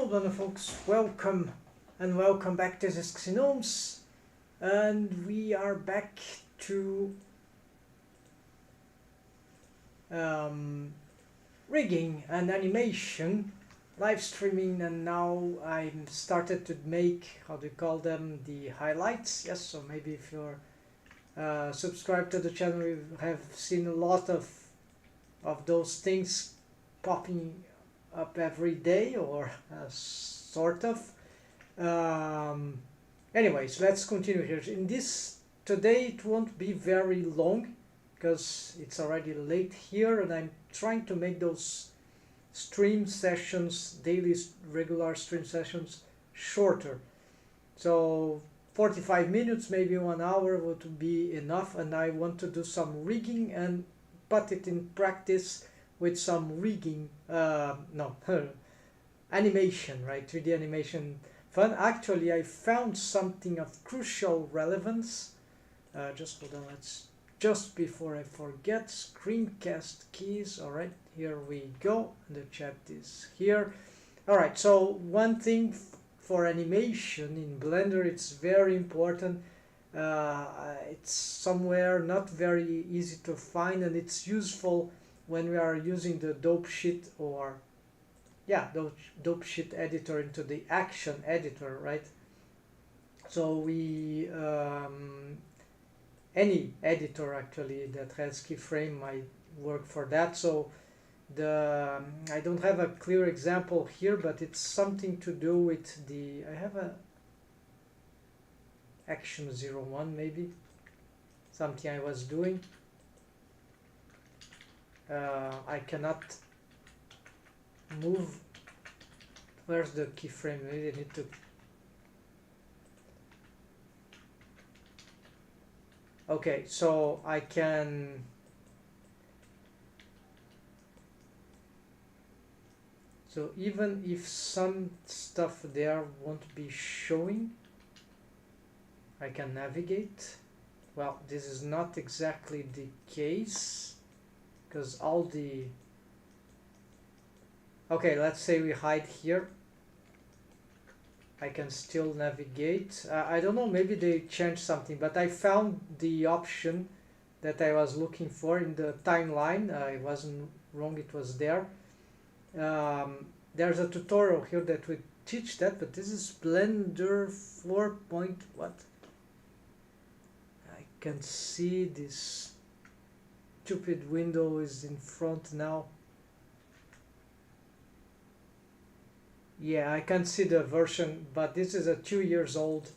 Hello Blender folks, welcome back to epistemic-gnomes, and we are back to rigging and animation, live streaming, and now I'm started to make, how do you call them, the highlights. Yes, so maybe if you're subscribed to the channel, you have seen a lot of those things popping up every day, or sort of. Anyways, let's continue here. In this today, it won't be very long because it's already late here, and I'm trying to make those stream sessions, daily regular stream sessions, shorter. So 45 minutes, maybe 1 hour would be enough, and I want to do some rigging and put it in practice with some rigging, animation, right? 3D animation fun. Actually, I found something of crucial relevance. Just hold on, just before I forget, screencast keys. All right, here we go. The chat is here. All right, so one thing for animation in Blender, it's very important. It's somewhere not very easy to find, and it's useful when we are using the dope sheet, or dope sheet editor into the action editor, right? So we any editor actually that has keyframe might work for that. So the I don't have a clear example here, but it's something to do with the, I have a action 01 maybe, something I was doing. I cannot move. Where's the keyframe? Maybe I need to. Okay, so I can. So even if some stuff there won't be showing, I can navigate. Well, this is not exactly the case, because all the, okay, let's say we hide here, I can still navigate. I don't know, maybe they changed something, but I found the option that I was looking for in the timeline. I wasn't wrong, it was there. There's a tutorial here that would teach that, but this is Blender 4 point what? I can see this stupid window is in front now. Yeah, I can see the version, but this is a 2 years old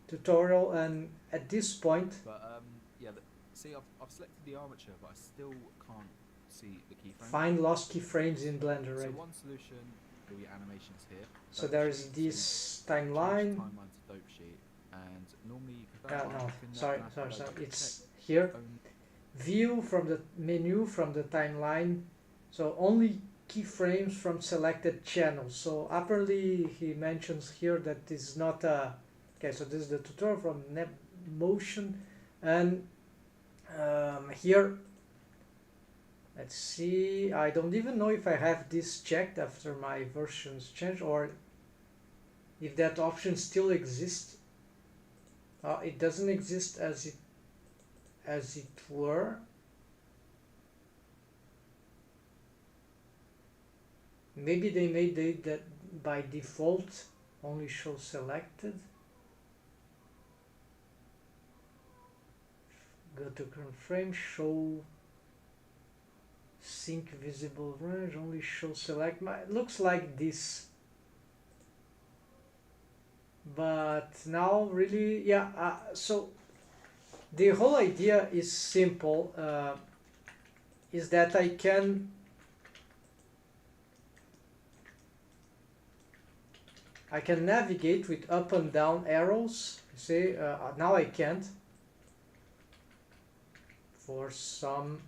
tutorial, and at this point. But yeah, see, I've selected the armature, but I still can't see the keyframe. Find lost keyframes in Blender, right? So one solution will be animations here. So there is this timeline. Timeline to dope sheet, and normally. No, sorry. It's here. View from the menu from the timeline. So only keyframes from selected channels. So apparently he mentions here that this is not a, okay, so this is the tutorial from Motion, and here, let's see, I don't even know if I have this checked after my versions change, or if that option still exists. It doesn't exist as it were. Maybe they made it that by default only show selected. Go to current frame, show sync visible range, only show select. It looks like this. But now really, yeah, so the whole idea is simple, is that I can navigate with up and down arrows. You see, now I can't, for some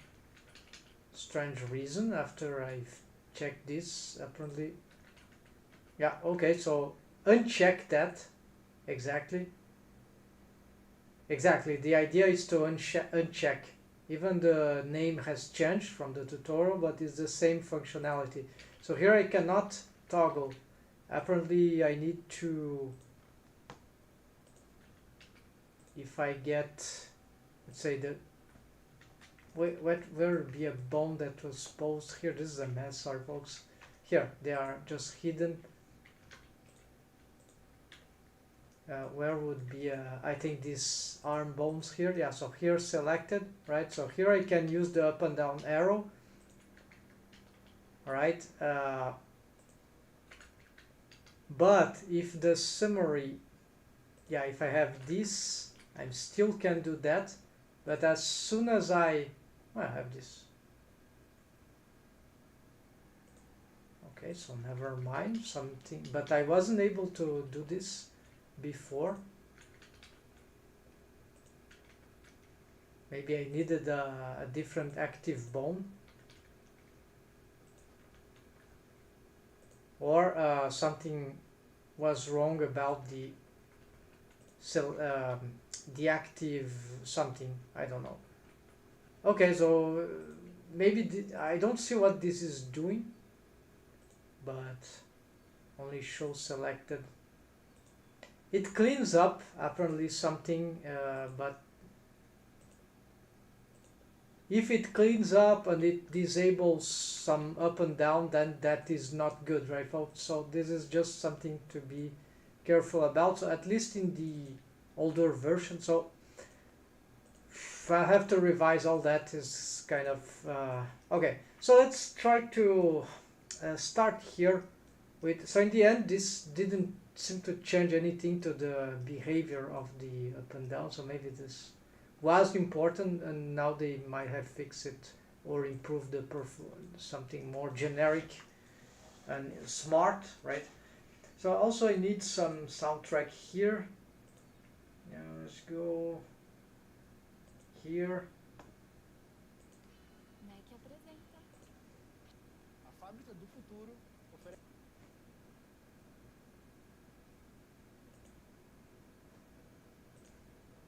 strange reason, after I've checked this, apparently. Yeah, okay, so uncheck that. Exactly, the idea is to uncheck. Even the name has changed from the tutorial, but it's the same functionality. So here I cannot toggle apparently I need to, if I get, let's say the, where would be a bone that was posed here? This is a mess, sorry folks. Here, they are just hidden. Where would be, I think these arm bones here, yeah, so here selected, right? So here I can use the up and down arrow, alright? But if the summary, yeah, if I have this, I still can do that, but as soon as I have this. Okay, so never mind something, but I wasn't able to do this before. Maybe I needed a different active bone, or something was wrong about the active something, I don't know. Okay, so maybe I don't see what this is doing, but only show selected. It cleans up apparently something, but if it cleans up and it disables some up and down, then that is not good, right folks? So this is just something to be careful about, so at least in the older version. So if I have to revise all that, is kind of okay. So let's try to start here with, so in the end this didn't seem to change anything to the behavior of the up and down, so maybe this was important and now they might have fixed it or improved the performance, something more generic and smart, right? So also I need some soundtrack here. Now let's go here.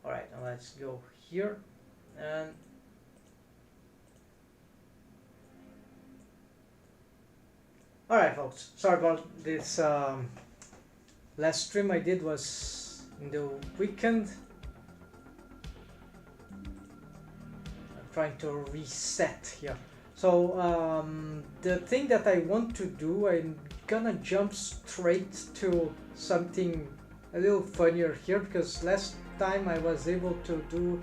Alright, now let's go here and alright folks, sorry about this. Last stream I did was in the weekend. I'm trying to reset here. So the thing that I want to do, I'm gonna jump straight to something a little funnier here, because last time I was able to do,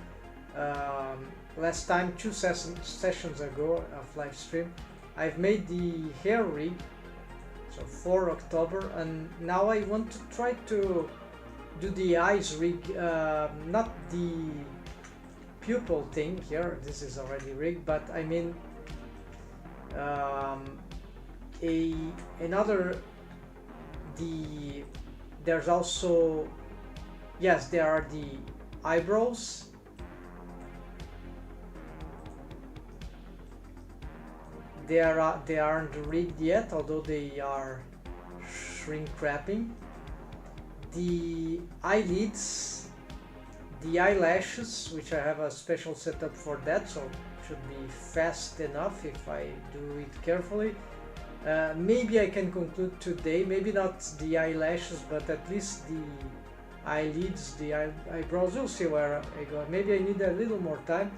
last time 2 sessions ago of live stream, I've made the hair rig, so for October, and now I want to try to do the eyes rig, not the pupil thing here, this is already rigged, but I mean there's also, yes, there are the eyebrows. They aren't rigged yet, although they are shrink wrapping. The eyelids, the eyelashes, which I have a special setup for that, so it should be fast enough if I do it carefully. Maybe I can conclude today, maybe not the eyelashes, but at least the eyelids, the eyebrows. You'll see where I go. Maybe I need a little more time.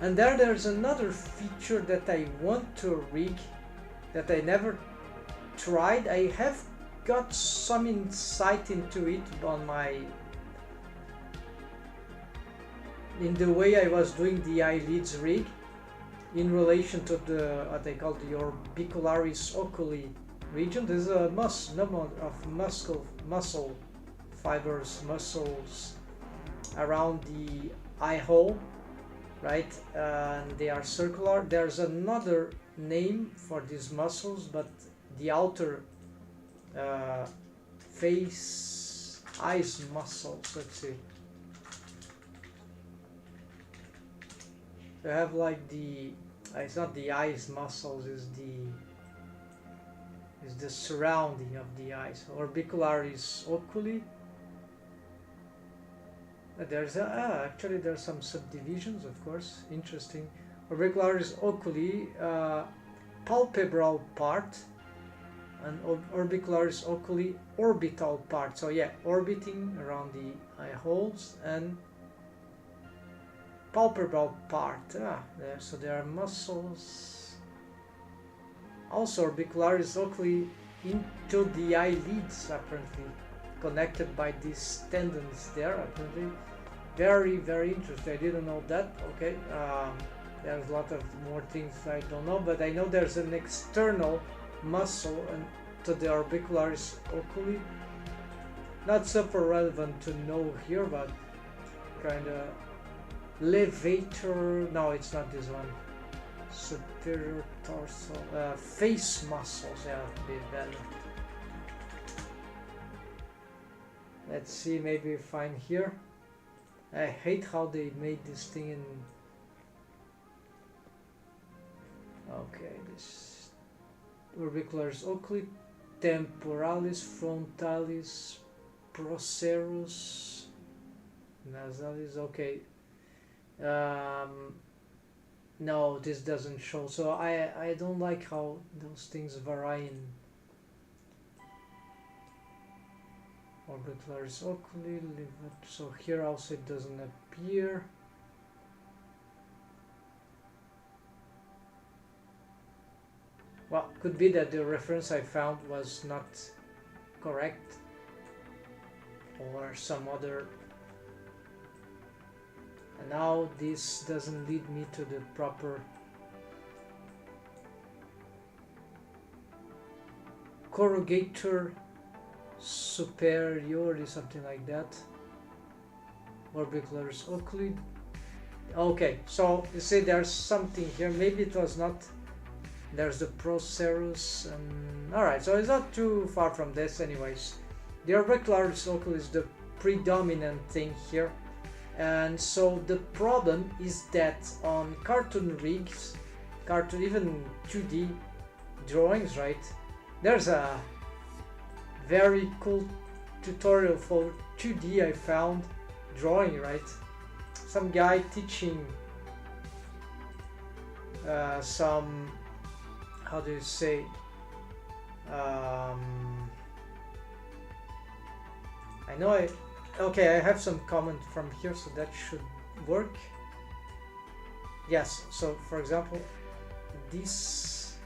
And there's another feature that I want to rig that I never tried. I have got some insight into it in the way I was doing the eyelids rig in relation to the what they call the orbicularis oculi region. There's a number of muscle fibers, muscles around the eye hole, right? And they are circular. There's another name for these muscles, but the outer face eyes muscles, let's see. You have like the, it's not the eyes muscles, is the surrounding of the eyes. Orbicularis oculi. There's actually there's some subdivisions, of course. Interesting. Orbicularis oculi, palpebral part, and orbicularis oculi orbital part. So yeah, orbiting around the eye holes, and palpebral part. There. So there are muscles. Also orbicularis oculi into the eyelids, apparently connected by these tendons there. Apparently, very interesting. I didn't know that. Okay. There's a lot of more things I don't know, but I know there's an external muscle and to the orbicularis oculi. Not super relevant to know here, but kind of levator. No, it's not this one. Superior dorsal face muscles. Yeah, be better. Let's see. Maybe find here. I hate how they made this thing in. Okay, this orbicularis oculi, temporalis, frontalis, procerus, nasalis. Okay. No, this doesn't show. So I don't like how those things vary in orbicularis oculi. So here also it doesn't appear. Well, could be that the reference I found was not correct, or some other. And now this doesn't lead me to the proper corrugator superior, something like that. Orbicularis oculi. Okay, so you see there's something here. Maybe it was not. There's the procerus, and alright, so it's not too far from this anyways. The orbicularis oculi is the predominant thing here, and so the problem is that on cartoon rigs, even 2D drawings, right, there's a very cool tutorial for 2D I found drawing, right, some guy teaching some, how do you say, I know okay, I have some comment from here, so that should work. Yes, so for example, this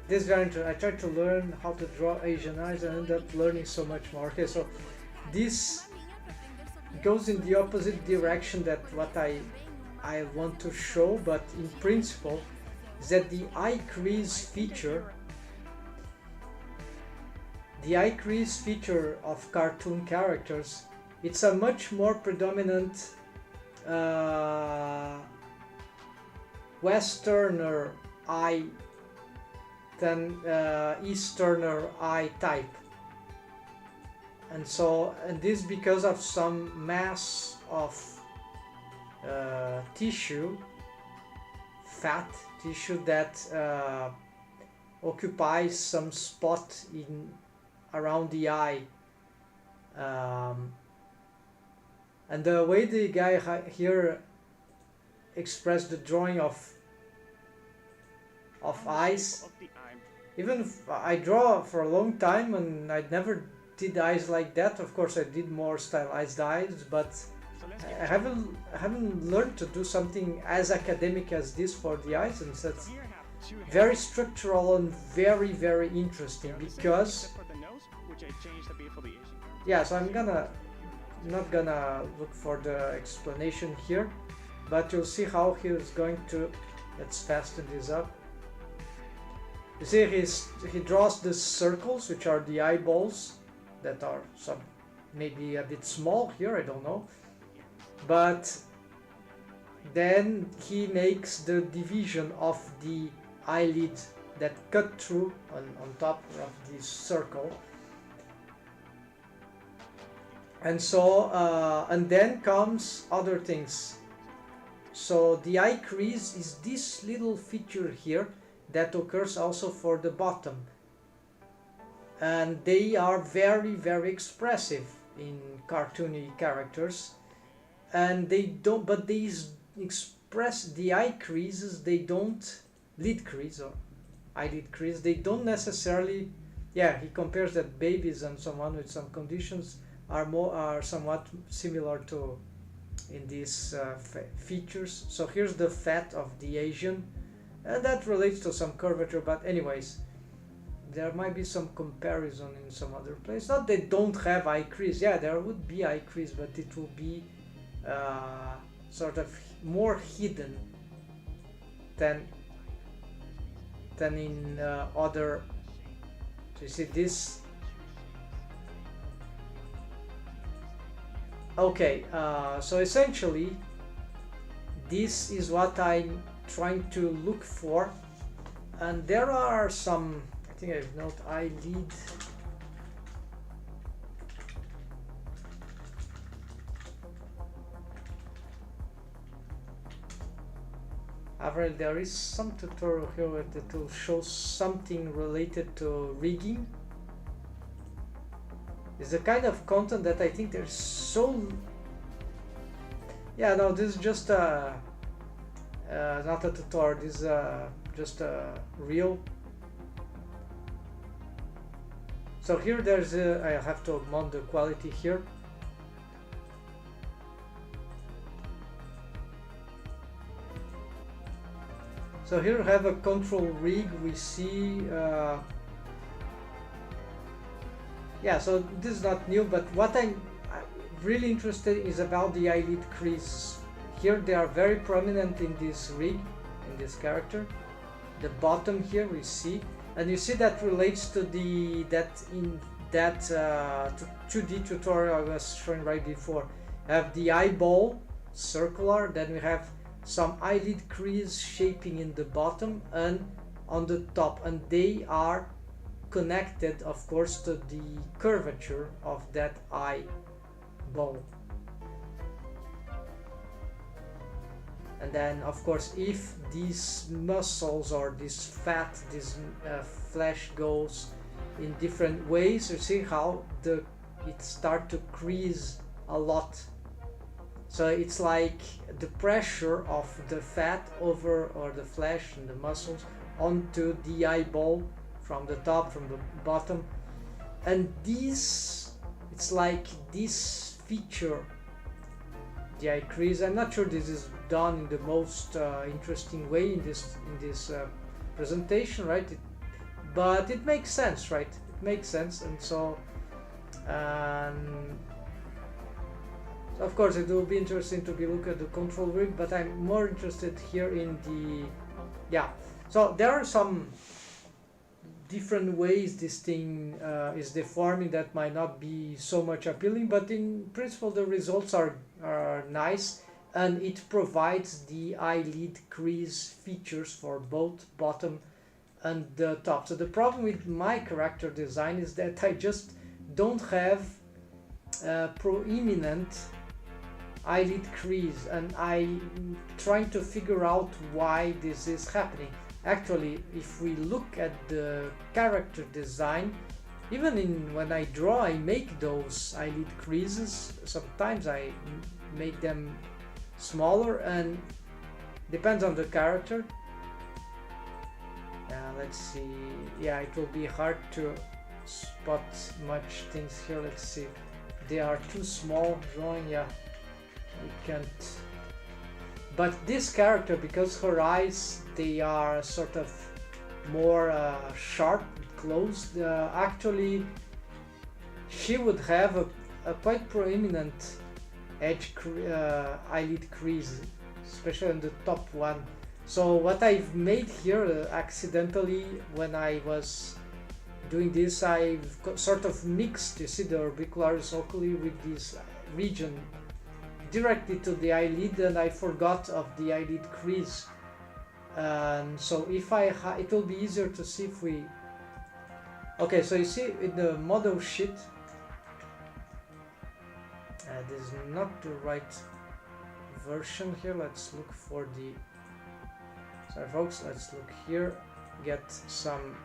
very interesting. I tried to learn how to draw Asian eyes and ended up learning so much more. Okay, so this goes in the opposite direction that what I want to show, but in principle is that the eye crease feature of cartoon characters, it's a much more predominant westerner eye than easterner eye type, and this because of some mass of fat tissue that occupies some spot in around the eye, and the way the guy here expressed the drawing of eyes, even I draw for a long time and I never did eyes like that. Of course I did more stylized eyes, but I haven't learned to do something as academic as this for the eyes, and that's very structural and very interesting because yeah, so I'm not gonna look for the explanation here, but you'll see how he's going to, let's fasten this up. You see he draws the circles, which are the eyeballs that are some maybe a bit small here, I don't know, but then he makes the division of the eyelid that cut through on top of this circle, and so and then comes other things. So the eye crease is this little feature here that occurs also for the bottom, and they are very expressive in cartoony characters, and they don't, but these express the eye creases, they don't, lid crease, or eyelid crease. They don't necessarily, yeah, he compares that babies and someone with some conditions are somewhat similar to in these features. So here's the fat of the Asian, and that relates to some curvature, but anyways, there might be some comparison in some other place. Not they don't have eye crease, yeah, there would be eye crease, but it will be sort of more hidden than in other. So you see this. Okay, so essentially this is what I'm trying to look for, and there are some, I think I've noted eyelid. However, there is some tutorial here that will show something related to rigging. It's the kind of content that I think there's so... Yeah, no, this is just not a tutorial, this is just a real. So here there's I have to mount the quality here. So here we have a control rig. We see yeah, so this is not new, but what I'm really interested is about the eyelid crease. Here they are very prominent in this rig, in this character. The bottom here we see, and you see that relates to the 2D tutorial I was showing right before. I have the eyeball circular, then we have some eyelid crease shaping in the bottom and on the top, and they are connected, of course, to the curvature of that eyeball. And then, of course, if these muscles or this fat, this flesh goes in different ways, you see how it starts to crease a lot. So it's like the pressure of the fat over, or the flesh and the muscles onto the eyeball from the top, from the bottom. And this, it's like this feature, the eye crease. I'm not sure this is done in the most interesting way in this presentation, right? But it makes sense, right? It makes sense, and so of course it will be interesting to be look at the control rig, but I'm more interested here in the, yeah. So there are some different ways this thing is deforming that might not be so much appealing, but in principle the results are nice, and it provides the eyelid crease features for both bottom and the top. So the problem with my character design is that I just don't have prominent eyelid crease, and I'm trying to figure out why this is happening. Actually, if we look at the character design, even when I draw, I make those eyelid creases. Sometimes I make them smaller, and depends on the character. Let's see. Yeah, it will be hard to spot much things here. Let's see. They are too small drawing. Yeah, we can't. But this character, because her eyes, they are sort of more sharp, closed, actually she would have a quite prominent edge eyelid crease, especially on the top one. So what I've made here accidentally, when I was doing this, I've sort of mixed, you see, the orbicularis oculi with this region directly to the eyelid, and I forgot of the eyelid crease. So if it will be easier to see if we... Okay, so you see in the model sheet, this is not the right version here. Let's look for the... Sorry folks, let's look here, get some...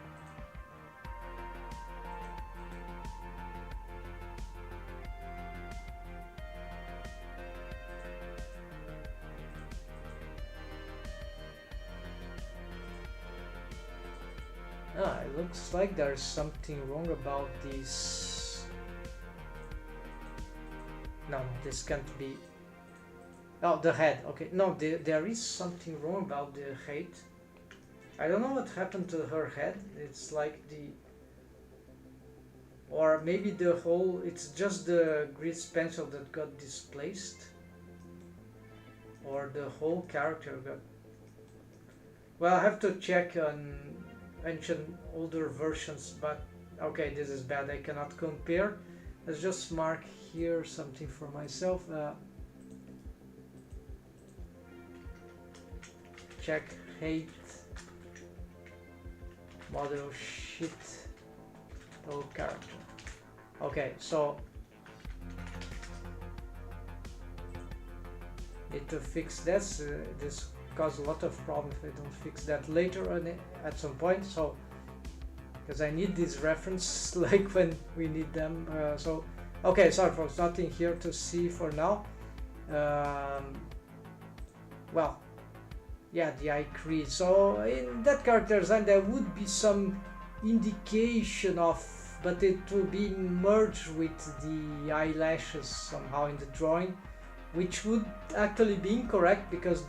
It looks like there's something wrong about this. No, this can't be. Oh, the head. Okay, no, there is something wrong about the head. I don't know what happened to her head. It's like the... Or maybe the whole... It's just the grease pencil that got displaced. Or the whole character got... Well, I have to check on ancient older versions, but... Okay, this is bad. I cannot compare. Let's just mark here something for myself. Check hate model shit old character. Okay, so need to fix this. This causes a lot of problems if I don't fix that later on at some point. So because I need these references like when we need them. So okay, sorry folks, nothing here to see for now. Well. Yeah, the eye crease. So in that character design there would be some indication of, but it will be merged with the eyelashes somehow in the drawing, which would actually be incorrect because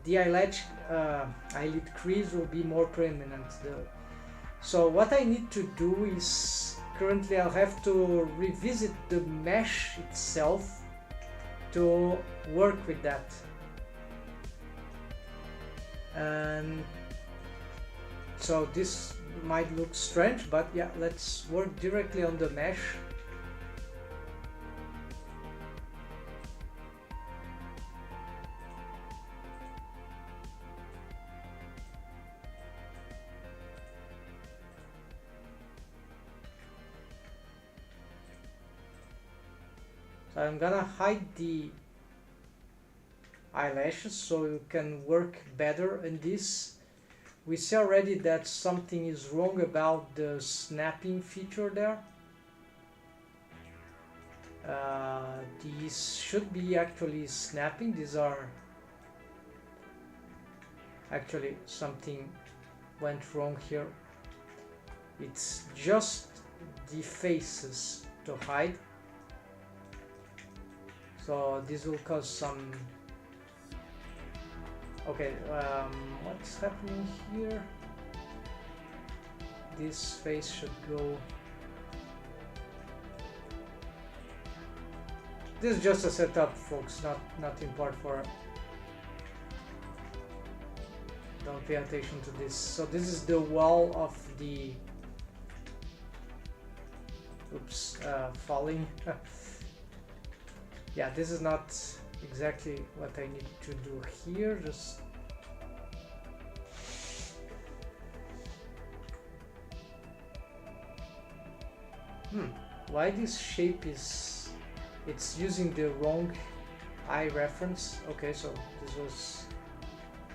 the eyelid crease will be more prominent. So what I need to do is, currently I'll have to revisit the mesh itself to work with that. And so this might look strange, but yeah, let's work directly on the mesh. So I'm gonna hide the eyelashes so you can work better in this. We see already that something is wrong about the snapping feature there. These should be actually snapping. These are actually something went wrong here. It's just the faces to hide. So this will cause some... Okay, what's happening here? This face should go... This is just a setup, folks, not important for... Don't pay attention to this. So this is the wall of the... Oops, falling. Yeah, this is not exactly what I need to do here. Just why this shape is... It's using the wrong eye reference. Okay, so this was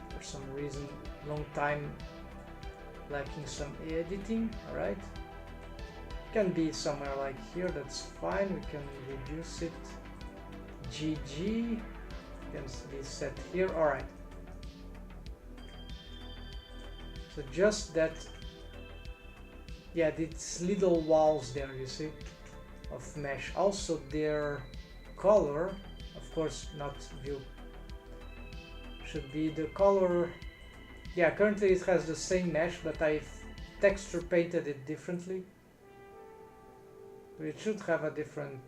for some reason long time lacking some editing. All right, can be somewhere like here. That's fine. We can reduce it. GG can be set here. All right. So just that. Yeah, these little walls there, you see, of mesh. Also their color, of course, not view. Should be the color. Yeah, currently it has the same mesh, but I've texture painted it differently. It should have a different.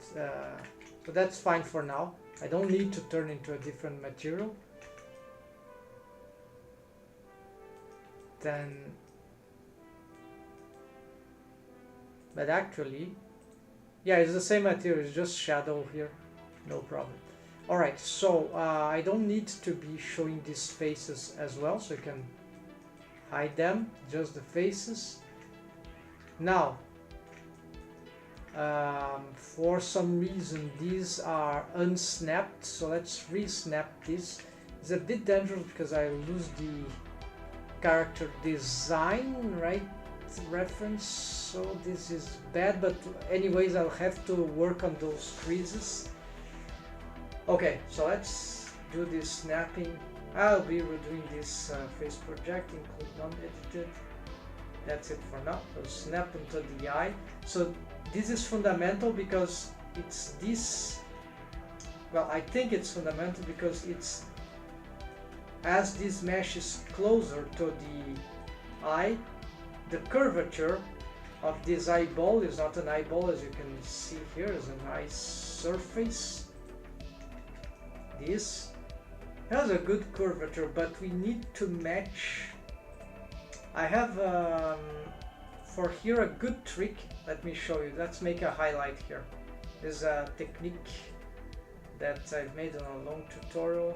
So that's fine for now. I don't need to turn into a different material. Then, but actually, yeah, it's the same material. It's just shadow here, no problem. All right, so I don't need to be showing these faces as well, so you can hide them. Just the faces. Now. For some reason these are unsnapped, so let's re-snap this. It's a bit dangerous because I lose the character design right reference, so this is bad, but anyways I'll have to work on those creases. Okay, so let's do this snapping. I'll be redoing this face project, include non-edited. That's it for now. So snap into the eye. So this is fundamental because it's this. Well, I think it's fundamental because it's as this mesh is closer to the eye, the curvature of this eyeball is not an eyeball, as you can see here, is an eye surface. This has a good curvature, but we need to match. I have for here a good trick. Let me show you. Let's make a highlight here. This is a technique that I've made on a long tutorial.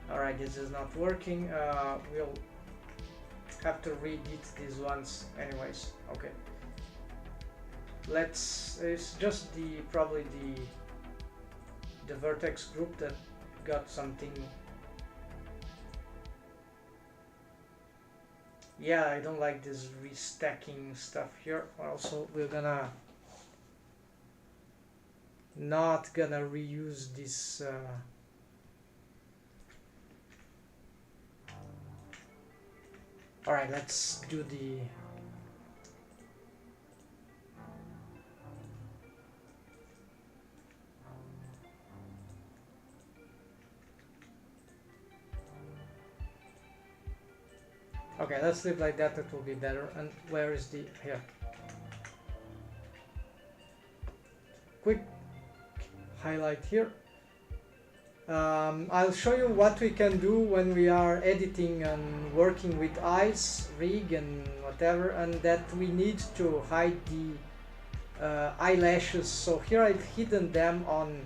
Alright, this is not working. We'll have to re-edit these ones anyways. Okay. It's just probably the vertex group that got something. Yeah, I don't like this restacking stuff here. Also, we're not gonna reuse this alright, let's do the okay, let's leave like that, it will be better. And where is the here? Quick highlight here. I'll show you what we can do when we are editing and working with eyes, rig and whatever, and that we need to hide the eyelashes. So here I've hidden them on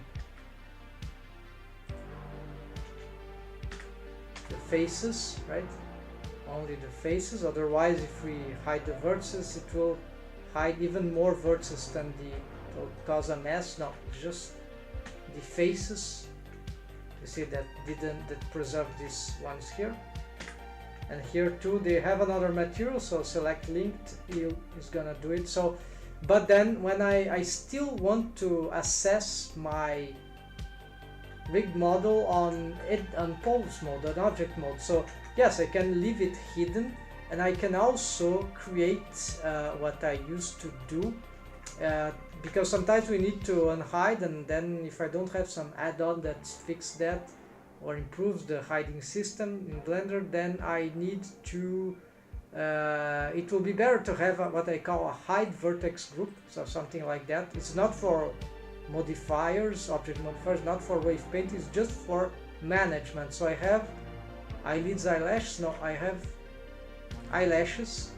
the faces, right? Only the faces, otherwise if we hide the vertices it will hide even more vertices than it will cause a mess. No, just the faces. You see that preserve these ones here, and here too they have another material, so select linked is gonna do it. So but then when I still want to assess my rigged model on pose mode, on object mode, so yes, I can leave it hidden, and I can also create what I used to do, because sometimes we need to unhide, and then if I don't have some add-on that fixes that or improves the hiding system in Blender, then I need to it will be better to have what I call a hide vertex group, so something like that. It's not for modifiers, object modifiers, not for wave paint, it's just for management. So I have eyelids, eyelashes. No, I have eyelashes.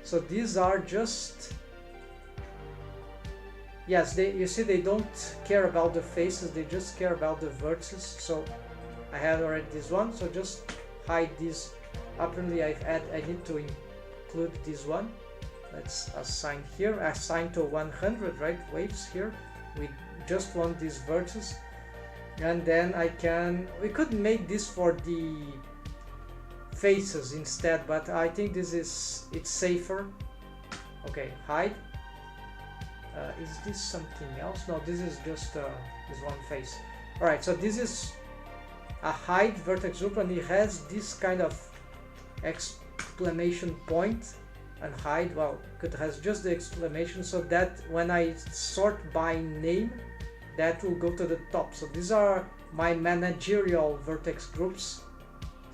So these are just, yes, you see they don't care about the faces, they just care about the vertices. So I have already this one, so just hide this. Apparently I need to include this one. Let's assign here, assign to 100, right, waves here. We just want these vertices. And then we could make this for the faces instead, but I think it's safer. Okay, hide. Is this something else? No, this is just this one face. Alright, so this is a hide vertex group, and it has this kind of exclamation point, and hide, well, it has just the exclamation, so that when I sort by name, that will go to the top. So these are my managerial vertex groups.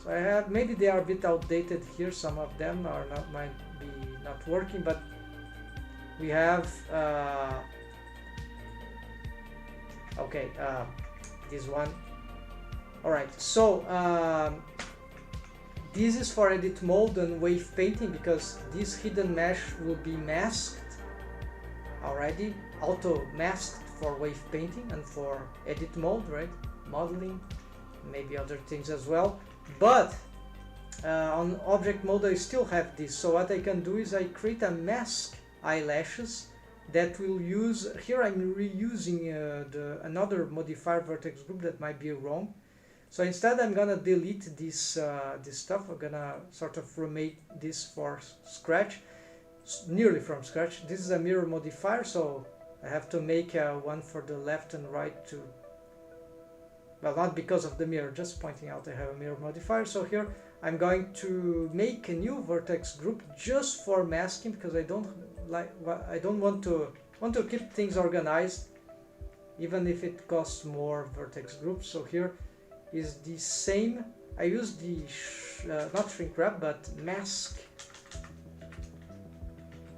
So I have, maybe they are a bit outdated here, some of them are not, might be not working, but we have okay, this one. Alright, so this is for edit mode and wave painting, because this hidden mesh will be masked already, auto masked for wave painting and for edit mode, right? Modeling, maybe other things as well. But on object mode I still have this. So what I can do is I create a mask eyelashes that will use, here I'm reusing another modifier vertex group that might be wrong. So instead I'm gonna delete this stuff. I'm gonna sort of remake this for scratch, nearly from scratch. This is a mirror modifier, so I have to make one for the left and right to, well, not because of the mirror, just pointing out I have a mirror modifier. So here I'm going to make a new vertex group just for masking, because I don't want to keep things organized, even if it costs more vertex groups. So here is the same. I use the not shrink wrap, but mask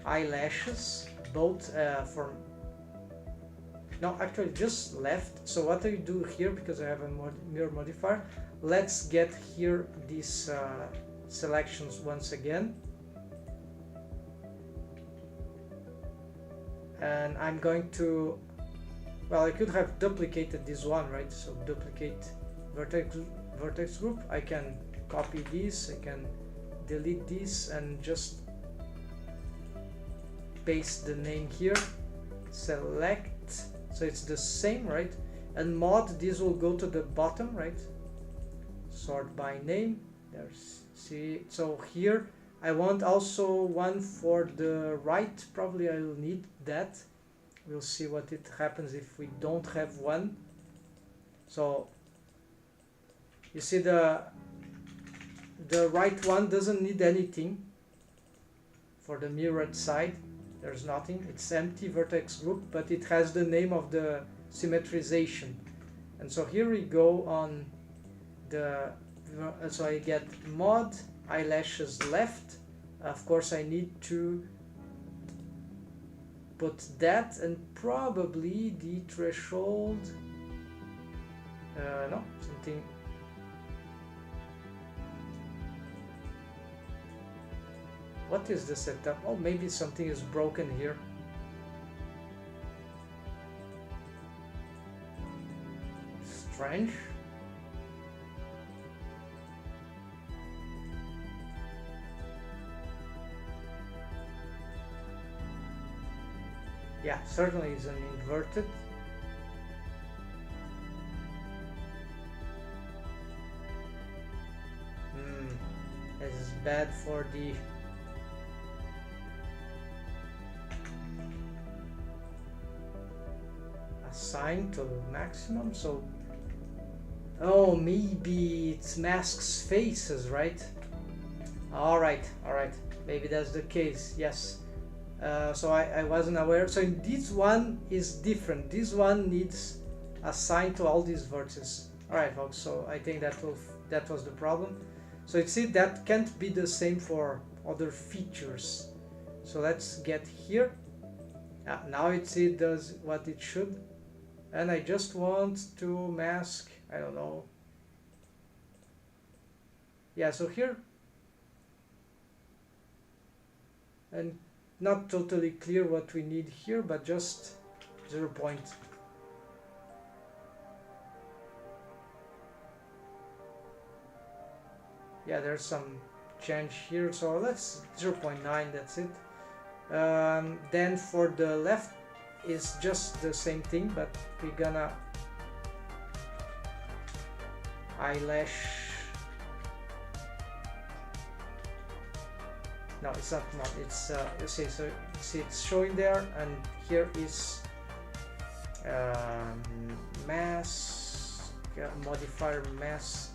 eyelashes, both for, no, actually just left. So what I do here, because I have a mirror modifier, let's get here these selections once again, and I'm going to, well, I could have duplicated this one, right? So duplicate vertex group. I can copy this, I can delete this and just paste the name here, select, so it's the same, right? And mod, this will go to the bottom, right? Sort by name. There's, see, so here I want also one for the right. Probably I will need that. We'll see what it happens if we don't have one. So you see the right one doesn't need anything. For the mirrored side, there's nothing. It's empty vertex group, but it has the name of the symmetrization. And so here we go on the, so I get mod eyelashes left. Of course I need to put that, and probably the threshold, no, something, what is the setup? Oh, maybe something is broken here. Strange. Yeah, certainly is an inverted. This is bad for the assign to maximum. So, oh, maybe it masks faces, right? All right, maybe that's the case. Yes. So I wasn't aware. So this one is different. This one needs assigned to all these vertices. All right, folks. So I think that was the problem. So you see that can't be the same for other features. So let's get here. Now it does what it should, and I just want to mask. I don't know. Yeah. So here, and not totally clear what we need here, but just 0 point. Yeah, there's some change here, so let's 0.9, that's it. Then for the left is just the same thing, but we're gonna eyelash. No, it's not mod. It's you see, so you see it's showing there, and here is mask modifier mask.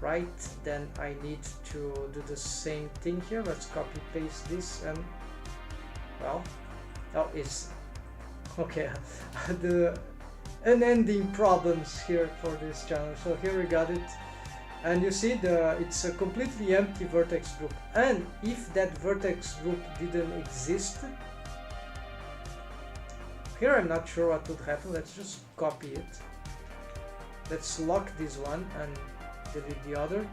Right, then I need to do the same thing here. Let's copy paste this, and well, oh, it's okay. The unending problems here for this channel. So here we got it. And you see it's a completely empty vertex group, and if that vertex group didn't exist, here I'm not sure what would happen. Let's just copy it. Let's lock this one and delete the other.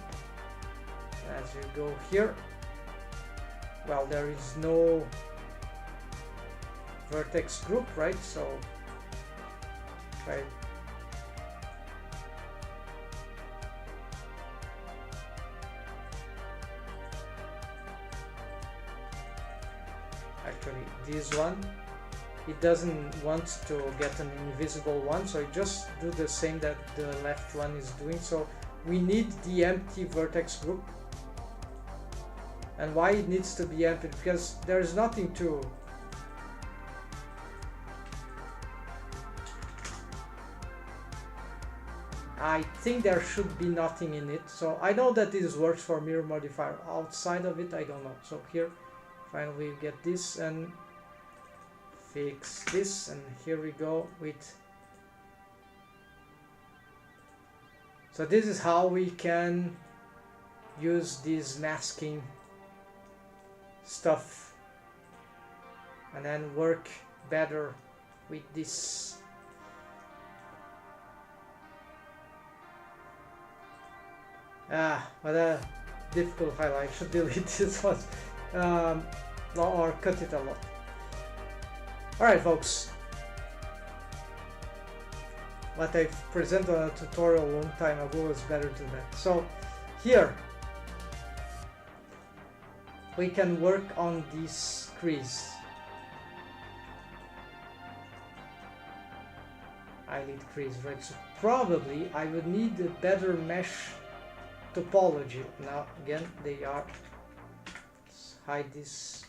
As you go here, well, there is no vertex group, right? So try. Actually, this one, it doesn't want to get an invisible one, so I just do the same that the left one is doing. So we need the empty vertex group. And why it needs to be empty? Because there is nothing to I think there should be nothing in it. So I know that this works for mirror modifier. Outside of it, I don't know. So here, finally we get this and fix this, and here we go with. So this is how we can use this masking stuff and then work better with this. What a difficult highlight. I should delete this one or cut it a lot. Alright folks, what I presented on a tutorial a long time ago is better than that. So here we can work on this crease, eyelid crease, right? So probably I would need a better mesh topology. Now again, they are, let's hide this.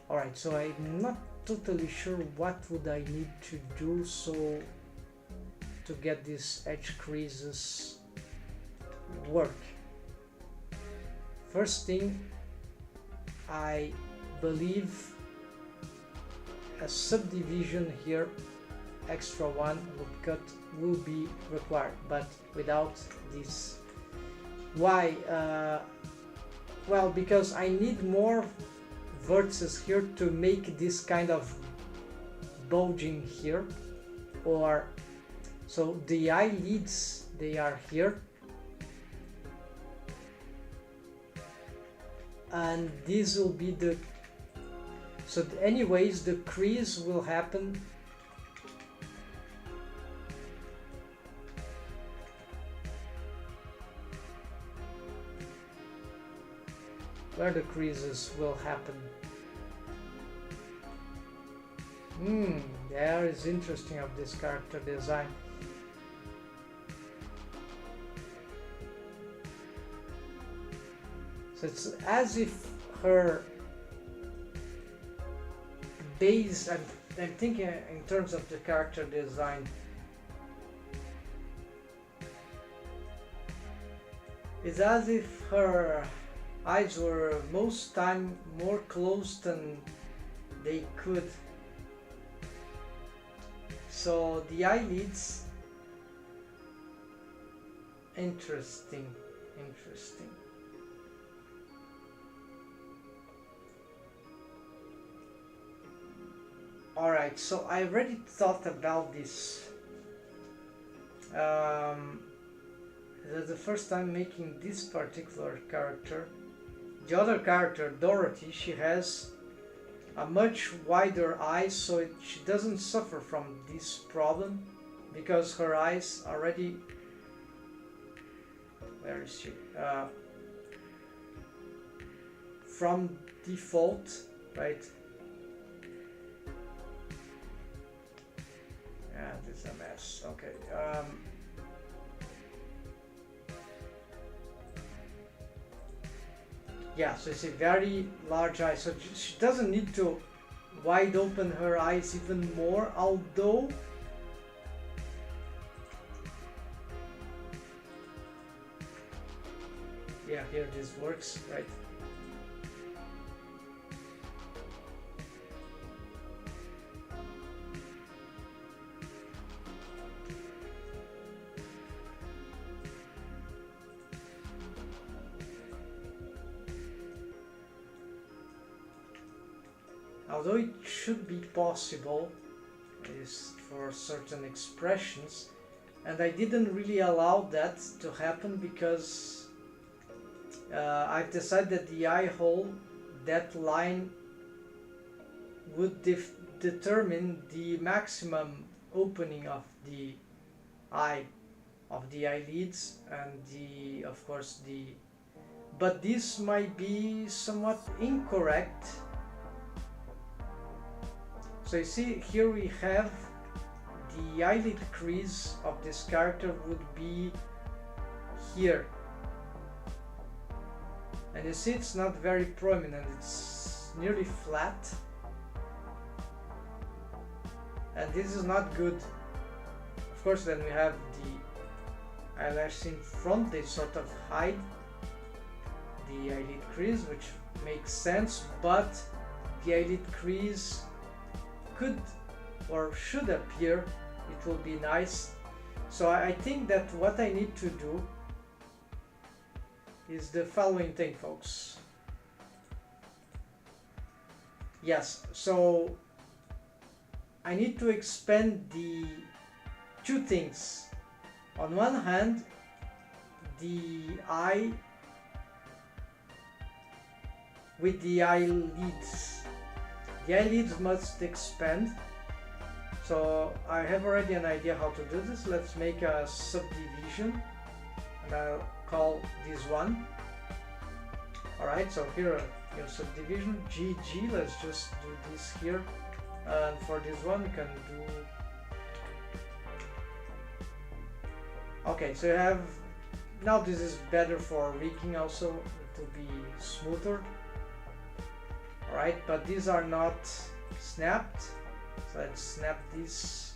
Alright, so I'm not totally sure what would I need to do so to get these edge creases work. First thing, I believe a subdivision here, extra one loop cut, will be required, but without this. Why? Well, because I need more vertices here to make this kind of bulging here, or so the eyelids, they are here, and this will be the, so anyways the crease will happen where the creases will happen. There is interesting of this character design. So it's as if her base, I'm thinking in terms of the character design, it's as if her eyes were most time more closed than they could. So the eyelids, interesting. Alright, so I already thought about this. That's the first time making this particular character. The other character, Dorothy, she has a much wider eyes, so she doesn't suffer from this problem because her eyes already, where is she? From default, right? Yeah, this is a mess. Okay. Yeah, so it's a very large eye, so she doesn't need to wide open her eyes even more, although yeah, here this works, right? Although it should be possible, is for certain expressions, and I didn't really allow that to happen because I've decided that the eye hole, that line would determine the maximum opening of the eye, of the eyelids, and the, of course, the, but this might be somewhat incorrect. So you see, here we have the eyelid crease of this character would be here. and you see it's not very prominent, it's nearly flat, and this is not good. Of course, then we have the eyelashes in front, they sort of hide the eyelid crease, which makes sense, but the eyelid crease could or should appear. It will be nice. So I think that what I need to do is the following thing, folks. Yes, so I need to expand the two things. On one hand, the eye with the eyelids. The eyelids must expand. So I have already an idea how to do this. Let's make a subdivision, and I'll call this one. Alright, so here your subdivision, GG, let's just do this here. And for this one we can do... Okay, so you have... Now this is better for rigging also, it will be smoother. Alright, but these are not snapped. So let's snap this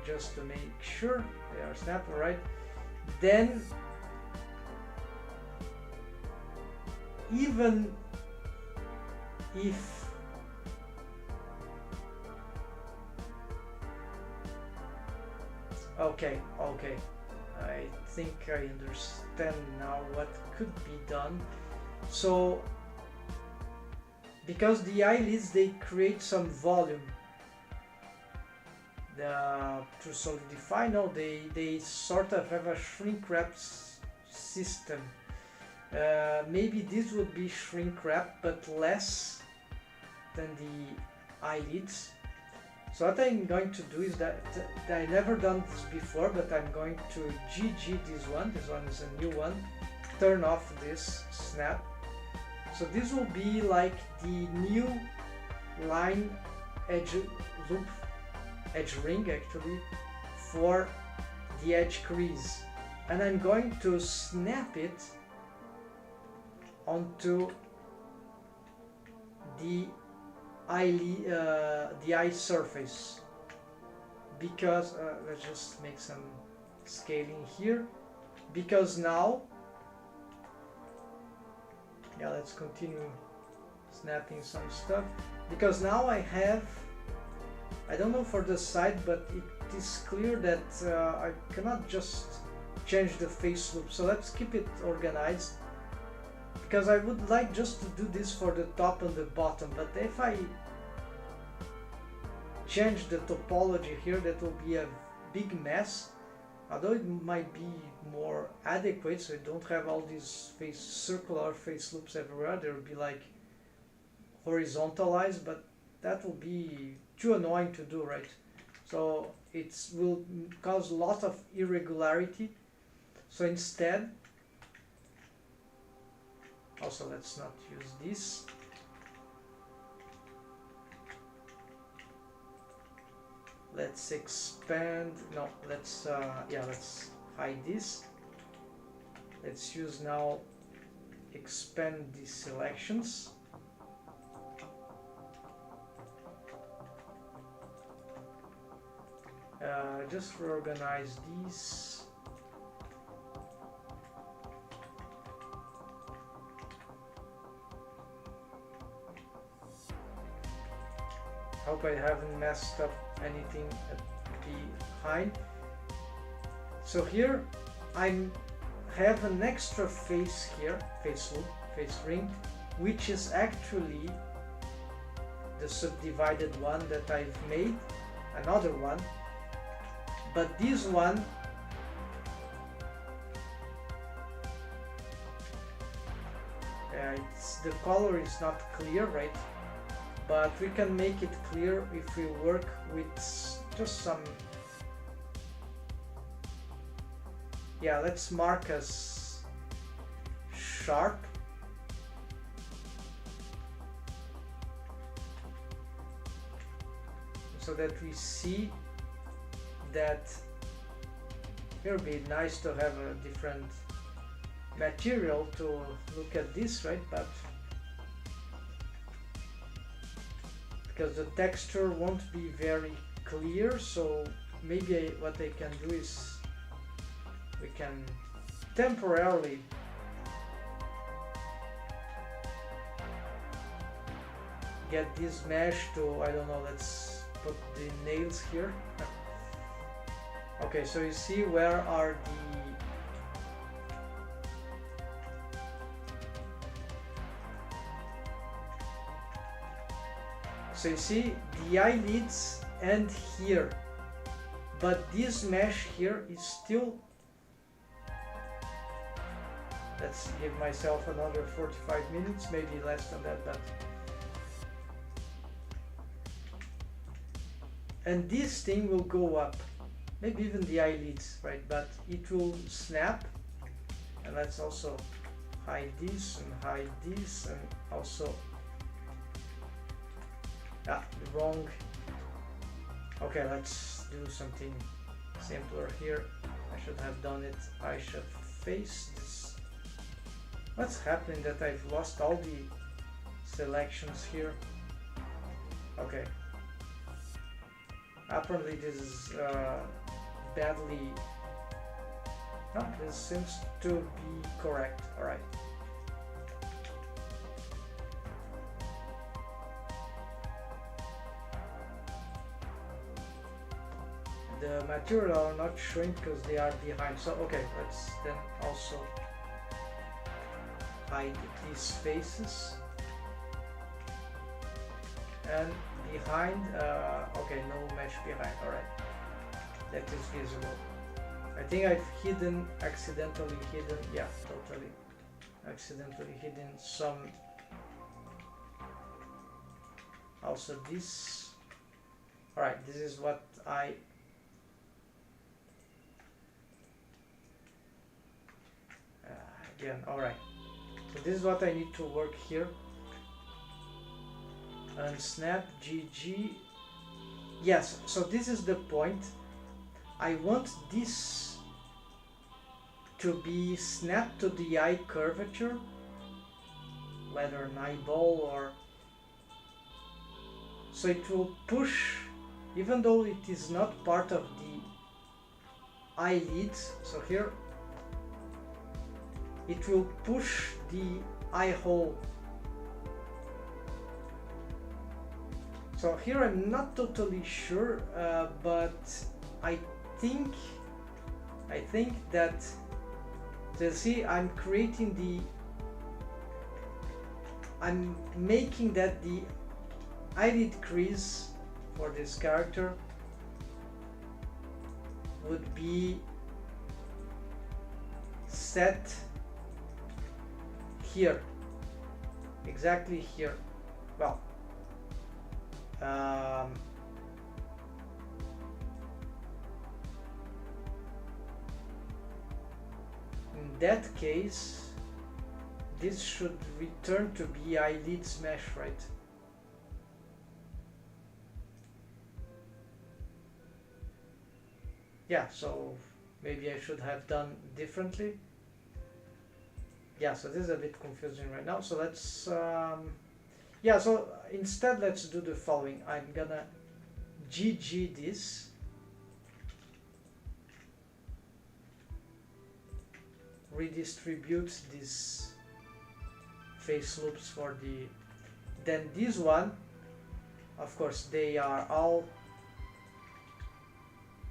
just to make sure they are snapped. Alright, then even if okay, I think I understand now what could be done. So because the eyelids, they create some volume to solidify. No, they sort of have a shrink wrap system. Maybe this would be shrink wrap, but less than the eyelids. So what I'm going to do is that I never done this before, but I'm going to GG this one. This one is a new one. Turn off this snap. So this will be like the new line edge loop, edge ring actually, for the edge crease. And I'm going to snap it onto the eye surface, because let's just make some scaling here, because now let's continue snapping some stuff, because now I have, I don't know for the side, but it is clear that I cannot just change the face loop. So let's keep it organized, because I would like just to do this for the top and the bottom, but if I change the topology here, that will be a big mess. Although it might be more adequate, so you don't have all these circular face loops everywhere. They will be like horizontalized, but that will be too annoying to do, right? So it will cause a lot of irregularity. So instead, also let's not use this. Let's expand, no, let's hide this. Let's use now expand these selections. Just reorganize these. Hope I haven't messed up anything behind. So here I have an extra face here, face loop, face ring, which is actually the subdivided one that I've made, another one, but this one the color is not clear, right? But we can make it clear if we work with just some, let's mark as sharp. So that we see that it would be nice to have a different material to look at this, right? But because the texture won't be very clear, so maybe what I can do is we can temporarily get this mesh to, I don't know, let's put the nails here. Okay, so you see where are so you see the eyelids end here, but this mesh here is still, let's give myself another 45 minutes, maybe less than that, but and this thing will go up, maybe even the eyelids, right? But it will snap, and let's also hide this and also the wrong. Okay, let's do something simpler here. I should have done it. I should face this. What's happening that I've lost all the selections here? Okay. Apparently this is badly. No, this seems to be correct. All right. The material are not showing because they are behind. So okay, let's then also hide these faces. And behind, okay, no mesh behind. All right, that is visible. I think I've accidentally hidden, yeah, totally accidentally hidden some. Also this. All right, this is what I. Again, all right. So this is what I need to work here. And snap GG. Yes, so this is the point. I want this to be snapped to the eye curvature, whether an eyeball or so it will push, even though it is not part of the eyelids. So here it will push the eye hole. So here I'm not totally sure, but I think that, so see, I'm making that the eyelid crease for this character would be set here, exactly here. Well, in that case, this should return to be eyelids mesh, right? Yeah, so maybe I should have done differently. Yeah, so this is a bit confusing right now. So let's, yeah, so instead let's do the following. I'm gonna GG this. Redistribute these face loops for the, then this one, of course, they are all,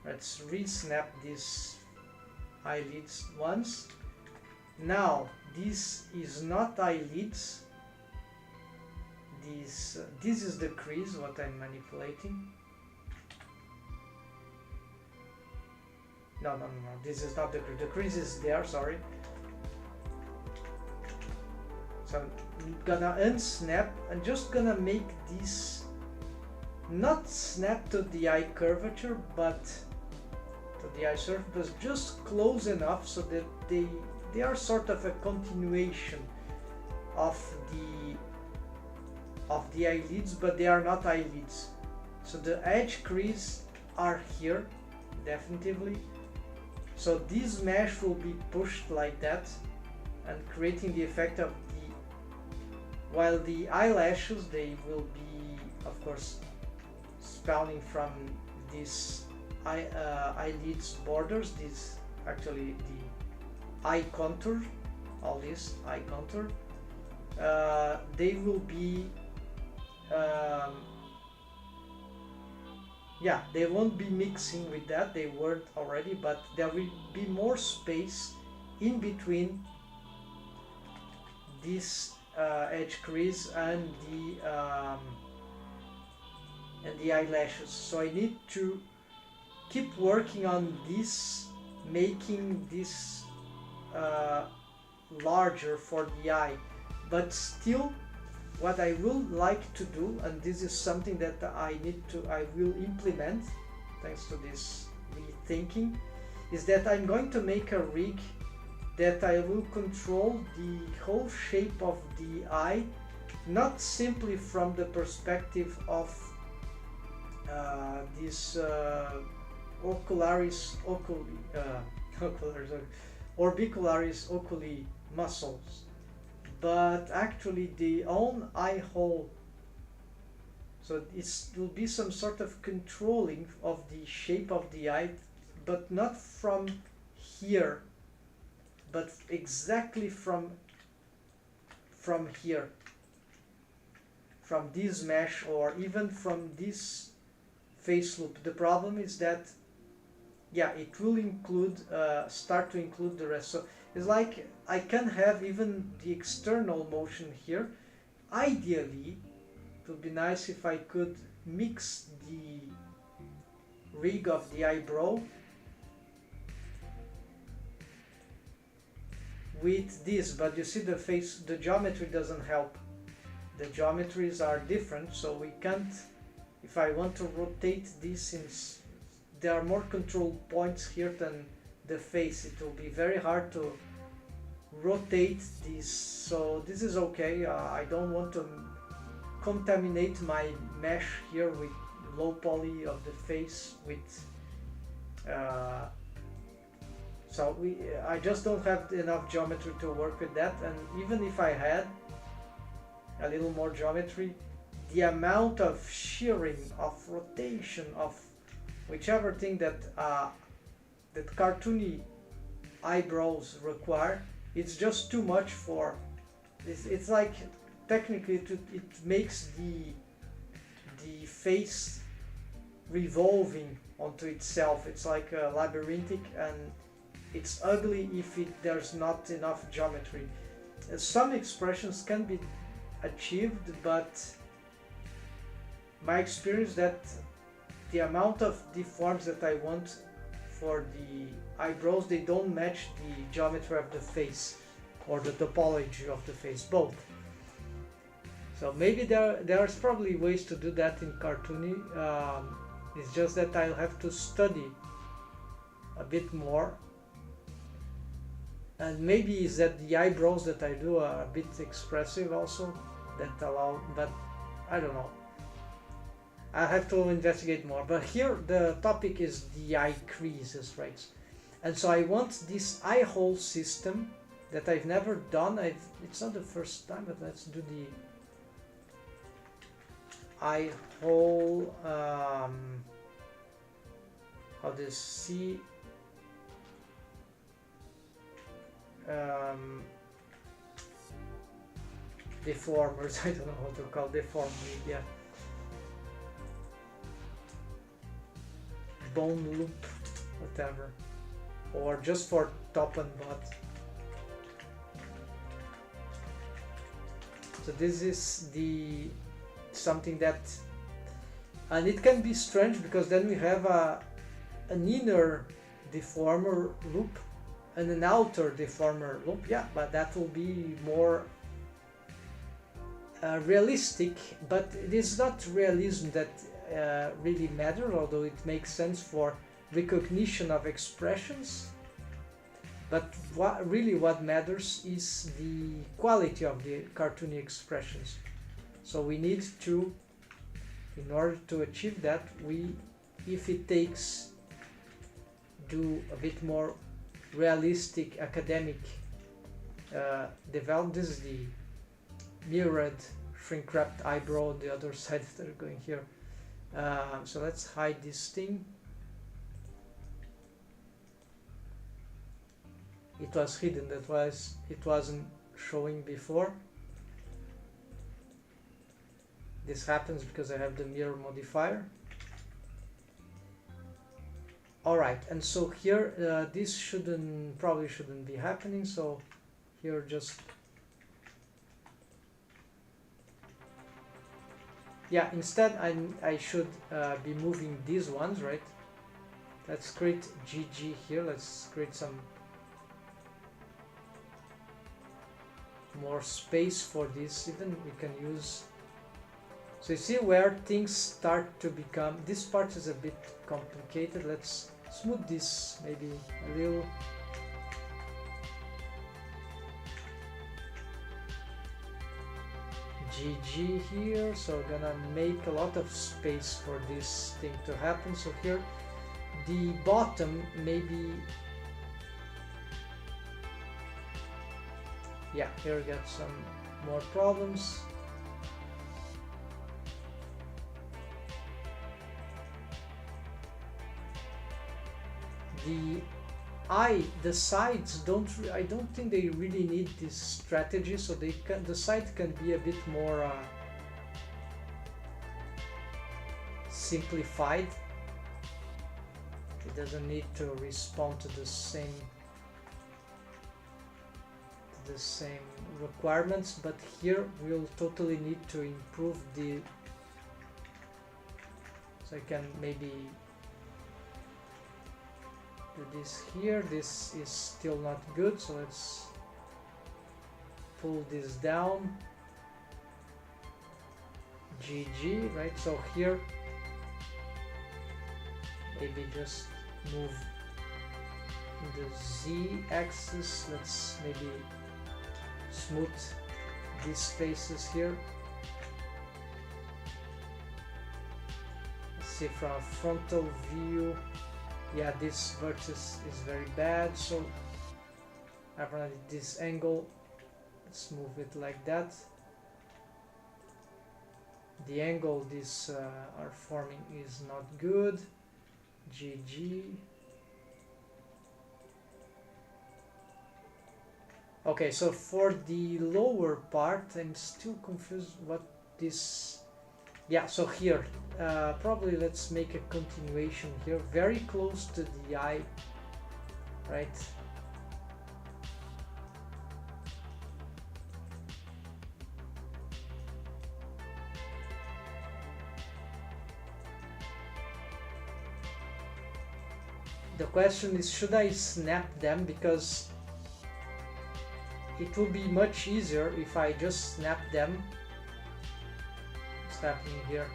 let's re-snap these eyelids once. Now this is not eyelids, this is the crease what I'm manipulating. No, this is not the crease is there, sorry. So I'm gonna unsnap and just gonna make this not snap to the eye curvature, but to the eye surface, but just close enough so that they are sort of a continuation of the eyelids, but they are not eyelids. So the edge crease are here, definitively. So this mesh will be pushed like that, and creating the effect of the, while the eyelashes, they will be of course spawning from these eyelids borders, this actually the eye contour, all this eye contour, they will be yeah, they won't be mixing with that, they weren't already, but there will be more space in between this edge crease and the eyelashes. So I need to keep working on this, making this larger for the eye, but still what I will like to do, and this is something that I will implement thanks to this rethinking, is that I'm going to make a rig that I will control the whole shape of the eye, not simply from the perspective of this orbicularis oculi muscles, but actually the own eye hole. So it will be some sort of controlling of the shape of the eye, but not from here, but exactly from here, from this mesh, or even from this face loop. The problem is that, yeah, it will include, start to include the rest. So it's like I can have even the external motion here. Ideally, it would be nice if I could mix the rig of the eyebrow with this, but you see the geometry doesn't help. The geometries are different, so we can't, if I want to rotate this, since there are more control points here than the face, it will be very hard to rotate this. So this is okay. I don't want to contaminate my mesh here with low poly of the face with so I just don't have enough geometry to work with that. And even if I had a little more geometry, the amount of shearing, of rotation, of whichever thing that that cartoony eyebrows require, it's just too much for it's like technically it makes the face revolving onto itself. It's like labyrinthic, and it's ugly if there's not enough geometry. Some expressions can be achieved, but my experience that the amount of deforms that I want for the eyebrows, they don't match the geometry of the face or the topology of the face, both. So maybe there's probably ways to do that in cartoony. It's just that I'll have to study a bit more. And maybe it's that the eyebrows that I do are a bit expressive also, that allow, but I don't know. I have to investigate more. But here the topic is the eye creases, right? And so I want this eye hole system that I've never done. It's not the first time, but let's do the eye hole. How do you see? Deformers, I don't know how to call deformers, yeah. Bone loop, whatever, or just for top and bottom. So this is the something that, and it can be strange because then we have an inner deformer loop and an outer deformer loop, yeah, but that will be more realistic, but it is not realism that really matters, although it makes sense for recognition of expressions. But what matters is the quality of the cartoony expressions. So we need to, in order to achieve that, if it takes, do a bit more realistic academic developed. This is the mirrored shrink wrapped eyebrow on the other side that are going here. So let's hide this thing. It was hidden, that was, it wasn't showing before. This happens because I have the mirror modifier. Alright, and so here this probably shouldn't be happening, so here just, yeah, instead I should be moving these ones, right? Let's create GG here, let's create some more space for this. Even we can use, so you see where things start to become, this part is a bit complicated. Let's smooth this maybe a little. GG here, so gonna make a lot of space for this thing to happen. So here the bottom maybe, yeah, here we got some more problems. The sides I don't think they really need this strategy, so the side can be a bit more simplified. It doesn't need to respond to the same requirements, but here we'll totally need to improve so I can maybe do this here. This is still not good, so let's pull this down. GG, right? So here maybe just move the Z axis. Let's maybe smooth these spaces here. Let's see from a frontal view. Yeah, this vertex is very bad, so I've run at this angle. Let's move it like that. The angle these are forming is not good. GG. Okay, so for the lower part, I'm still confused what this... Yeah, so here, probably let's make a continuation here, very close to the eye, right? The question is, should I snap them? Because it will be much easier if I just snap them. What's happening here?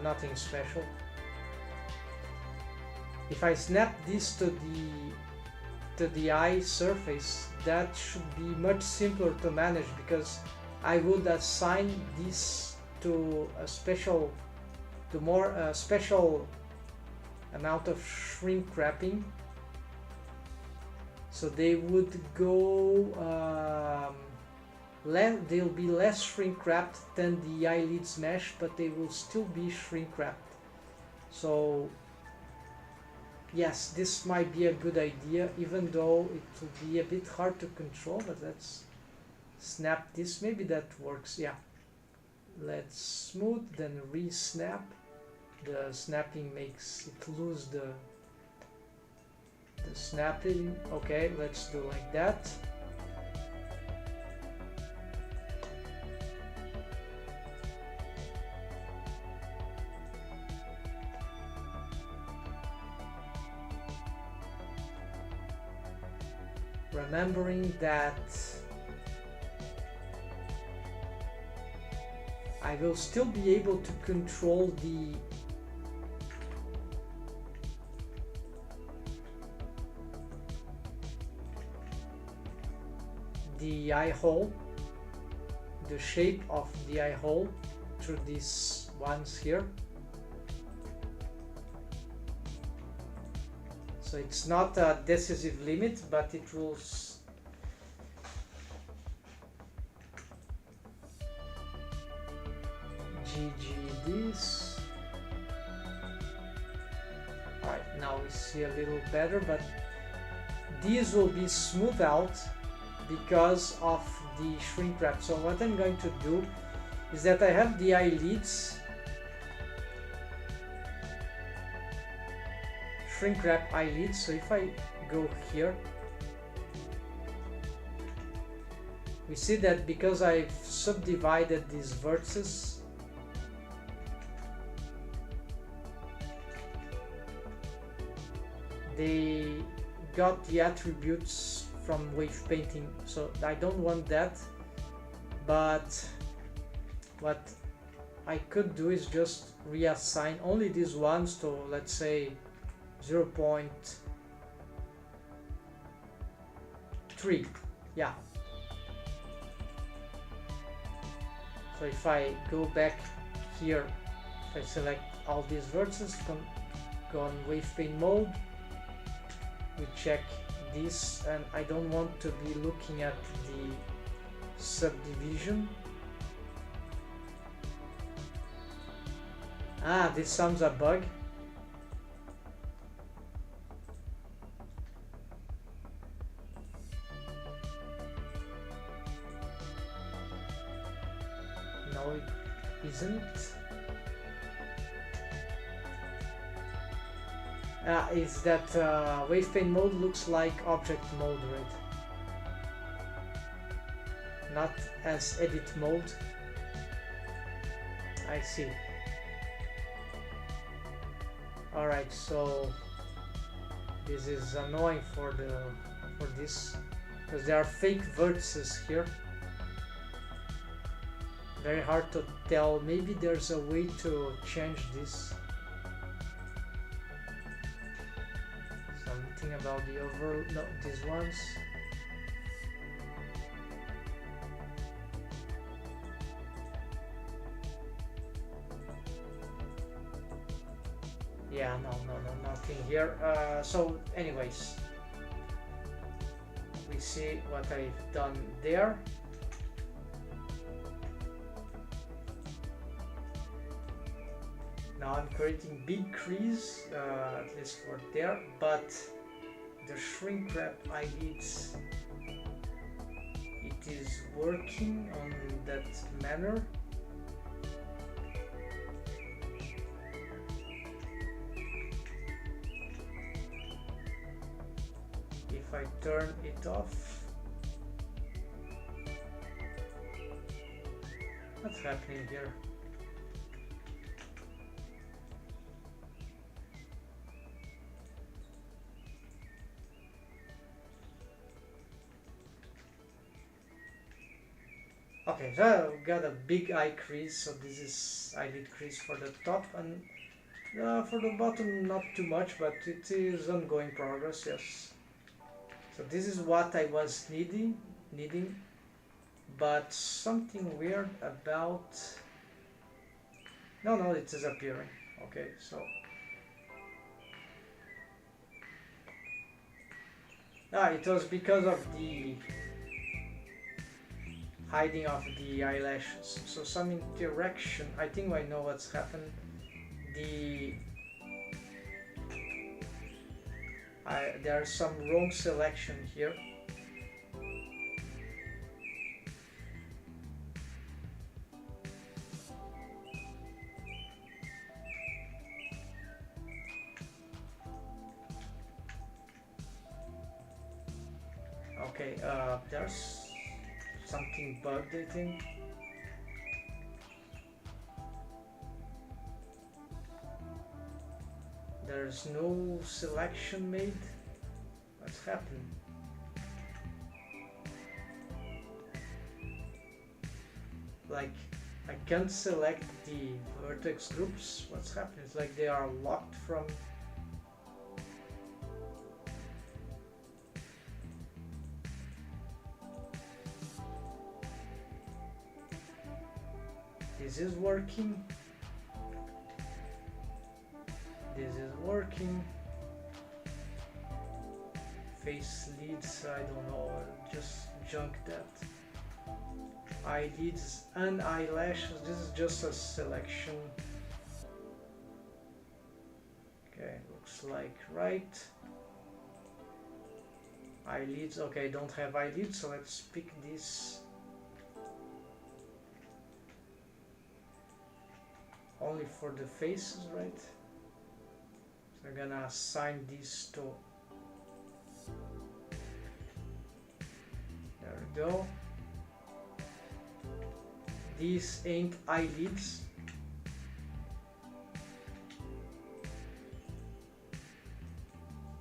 Nothing special. If I snap this to the eye surface, that should be much simpler to manage, because I would assign this to a special, special amount of shrink wrapping. So they would go, they'll be less shrink wrapped than the eyelids mesh, but they will still be shrink wrapped. So yes, this might be a good idea, even though it will be a bit hard to control, but let's snap this. Maybe that works, yeah. Let's smooth, then re-snap. The snapping makes it lose the snapping. Okay, let's do like that. Remembering that I will still be able to control the eye hole, the shape of the eye hole through these ones here. So it's not a decisive limit, but it will GG this. Alright, now we see a little better, but these will be smoothed out because of the shrink wrap. So what I'm going to do is that I have the eyelids shrink wrap eyelids. So if I go here, we see that because I've subdivided these vertices, they got the attributes from wave painting, so I don't want that. But what I could do is just reassign only these ones to, let's say, 0.3. Yeah. So if I go back here, if I select all these vertices, go on wave paint mode, we check this, and I don't want to be looking at the subdivision. This sounds a bug. No, it isn't. Is that wave paint mode looks like object mode, right? Not as edit mode. I see. Alright, so this is annoying for this, because there are fake vertices here. Very hard to tell. Maybe there's a way to change this. Something about the no, these ones. Yeah, no, nothing here. So anyways, we see what I've done there. Now I'm creating big crease, at least for there, but the shrink wrap eyelids, it is working on that manner. If I turn it off, what's happening here? Okay, so we got a big eye crease, so this is eyelid crease for the top, and for the bottom not too much, but it is ongoing progress, yes. So this is what I was needing, but something weird about... No, it is appearing. Okay, so... it was because of the hiding of the eyelashes. So some interaction, I think I know what's happened. There's some wrong selection here. Okay, there's something bugged, I think. There's no selection made. What's happening? Like, I can't select the vertex groups. What's happening? It's like they are locked from... This is working. This is working. face lids, I don't know, just junk that. Eyelids and eyelashes, this is just a selection. Okay, looks like right. Eyelids, okay, don't have eyelids, so let's pick this. Only for the faces, right? So I'm gonna assign this to, there we go. These ain't eyelids.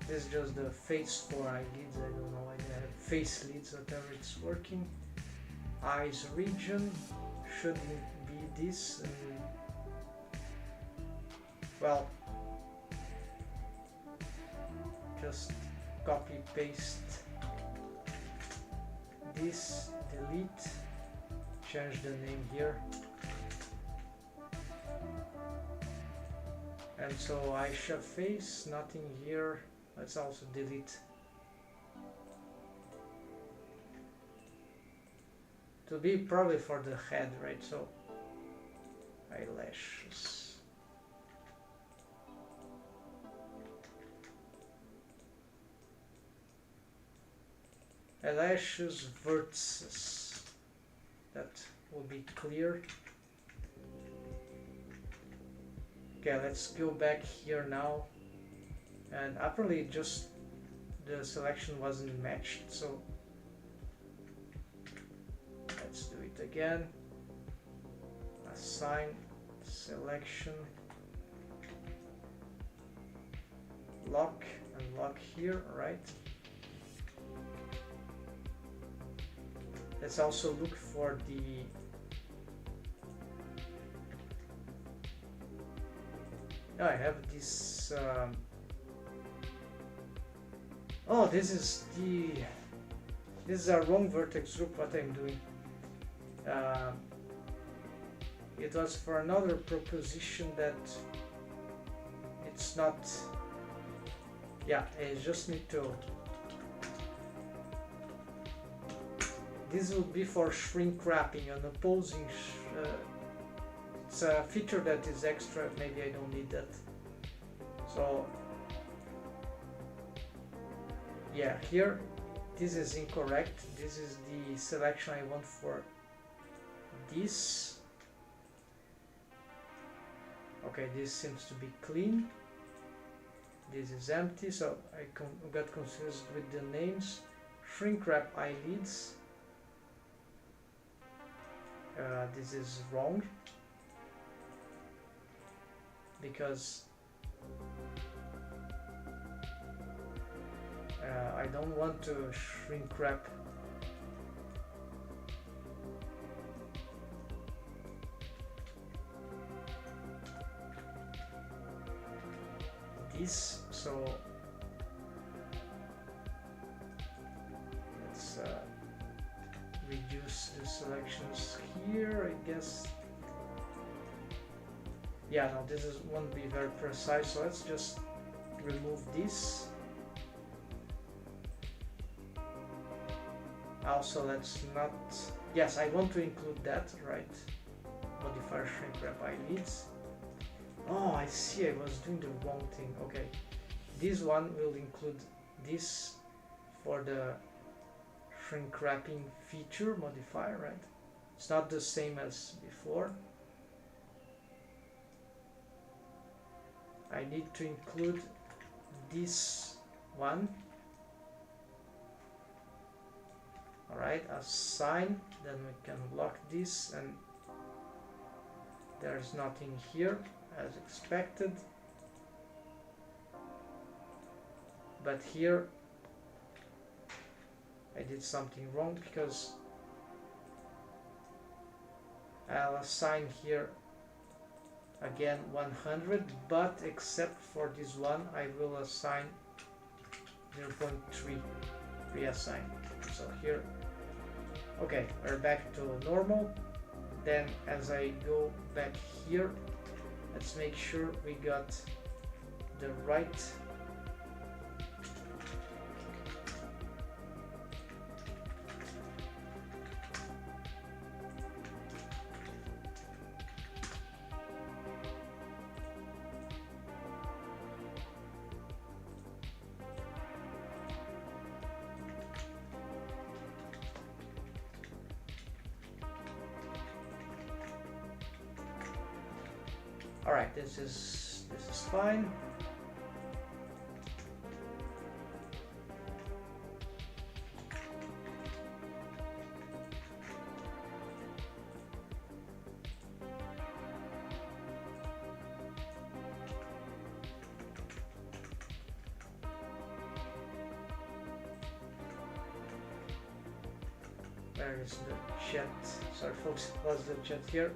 This is just the face for eyelids, I don't know, I have face lids, whatever it's working. Eyes region should be this, and well, just copy paste this, delete, change the name here, and so Aisha face, nothing here. Let's also delete. To be probably for the head, right? So eyelashes. Eyelashes vertices. That will be clear. Okay, let's go back here now. And apparently just the selection wasn't matched, so let's do it again. Assign selection, lock and lock here, right? Let's also look for the I have this oh, this is a wrong vertex group. What I'm doing, it was for another proposition that it's not, yeah, I just need to, this will be for shrink wrapping and opposing it's a feature that is extra, maybe I don't need that. So yeah, here this is incorrect. This is the selection I want for this. Okay, this seems to be clean. This is empty, so I got confused with the names. Shrink wrap eyelids. This is wrong because I don't want to shrink wrap this, so let's reduce the selections here, I guess. Yeah, no, this won't be very precise, so let's just remove this. Also, let's not, yes, I want to include that, right? Modifier shrink wrap eyelids. Oh, I see, I was doing the wrong thing. Okay, this one will include this for the shrink wrapping feature modifier, right? It's not the same as before. I need to include this one. Alright, assign, then we can lock this, and there's nothing here as expected. But here I did something wrong because I'll assign here again 100, but except for this one I will assign 0.3 reassign. So here, okay, we're back to normal. Then as I go back here, let's make sure we got the right Alright, this is fine. Where is the chat? Sorry folks, was the chat here.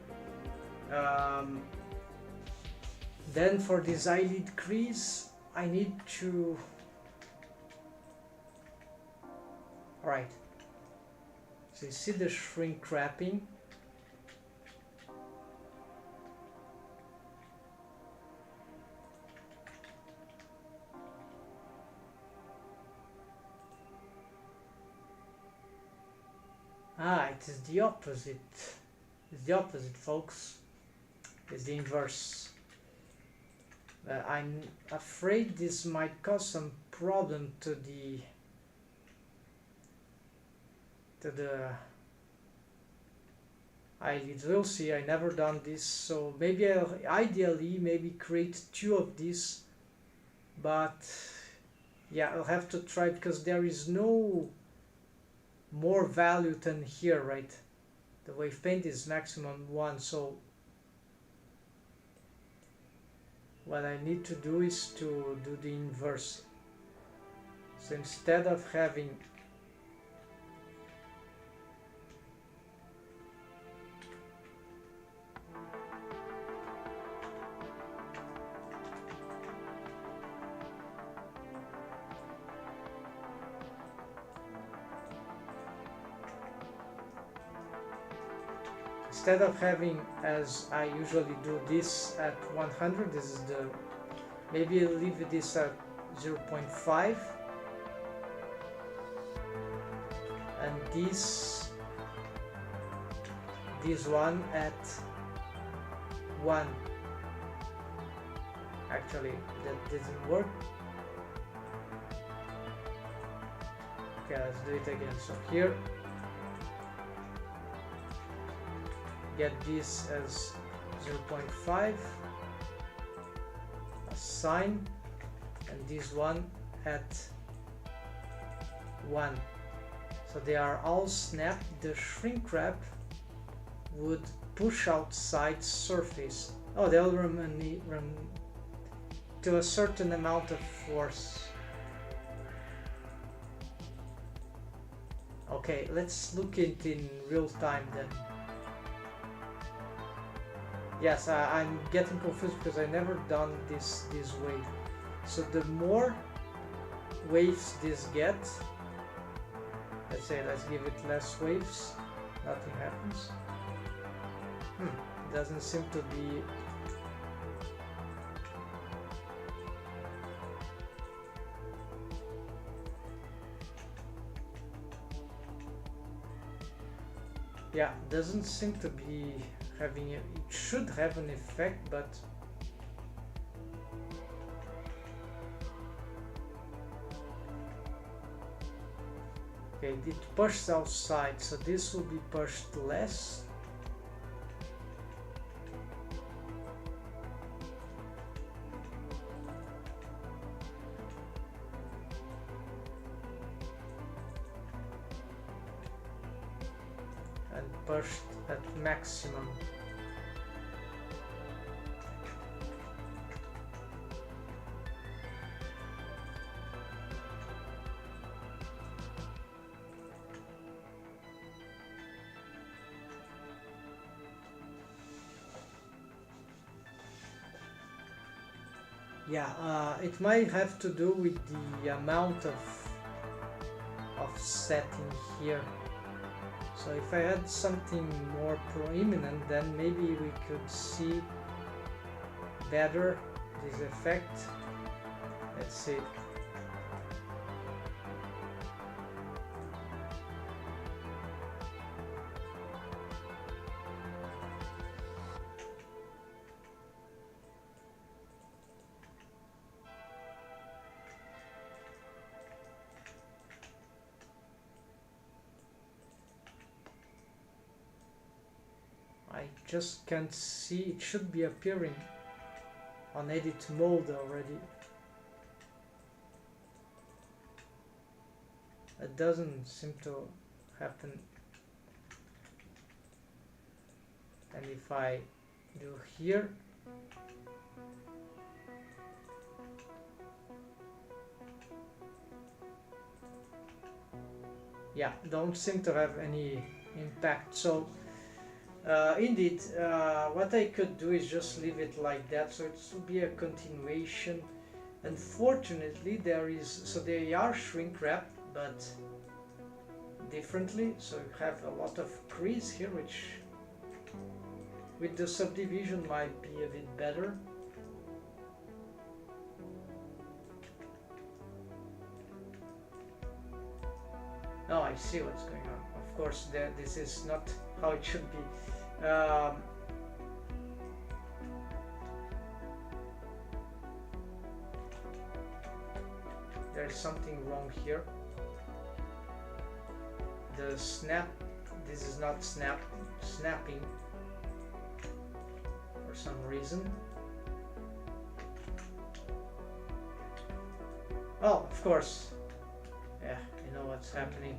Then for this eyelid crease, I need to... Alright. So you see the shrink wrapping? Ah, it is the opposite. It's the opposite, folks. It's the inverse. I'm afraid this might cause some problem to the eyelids. We'll see. I never done this, so maybe I'll ideally maybe create 2 of these, but yeah, I'll have to try because there is no more value than here, right? The wave paint is maximum 1, so what I need to do is to do the inverse. So instead of having as I usually do this at 100, this is the, maybe I'll leave this at 0.5 and this one at 1. Actually that didn't work. Okay, let's do it again. So here get this as 0.5, assign, and this one at 1. So they are all snapped. The shrink wrap would push outside surface. Oh, they'll run to a certain amount of force. Okay, let's look at it in real time then. Yes, I'm getting confused because I never done this way. So the more waves this gets, let's say let's give it less waves, nothing happens. It doesn't seem to be... Yeah, doesn't seem to be having it should have an effect, but okay, it pushed outside, so this will be pushed less. And pushed at maximum. Yeah, it might have to do with the amount of setting here. So if I had something more prominent, then maybe we could see better this effect. Let's see. I just can't see. It should be appearing. on edit mode already. It doesn't seem to happen. And if I do here, yeah, don't seem to have any impact. So indeed, what I could do is just leave it like that, so it will be a continuation. Unfortunately, so they are shrink wrapped, but differently. So you have a lot of crease here, which with the subdivision might be a bit better. No, I see what's going on. Of course, this is not how it should be. There's something wrong here. The snap, this is not snapping for some reason. Oh, of course. Yeah, you know what's happening.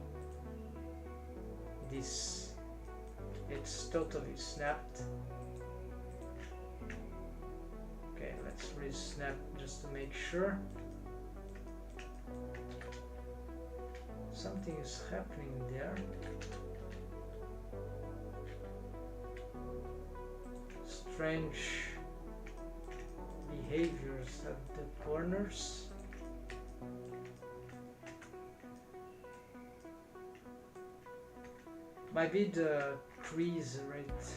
It's totally snapped. Okay, let's re-snap just to make sure. Something is happening there. Strange behaviors at the corners. Might be the crease rate.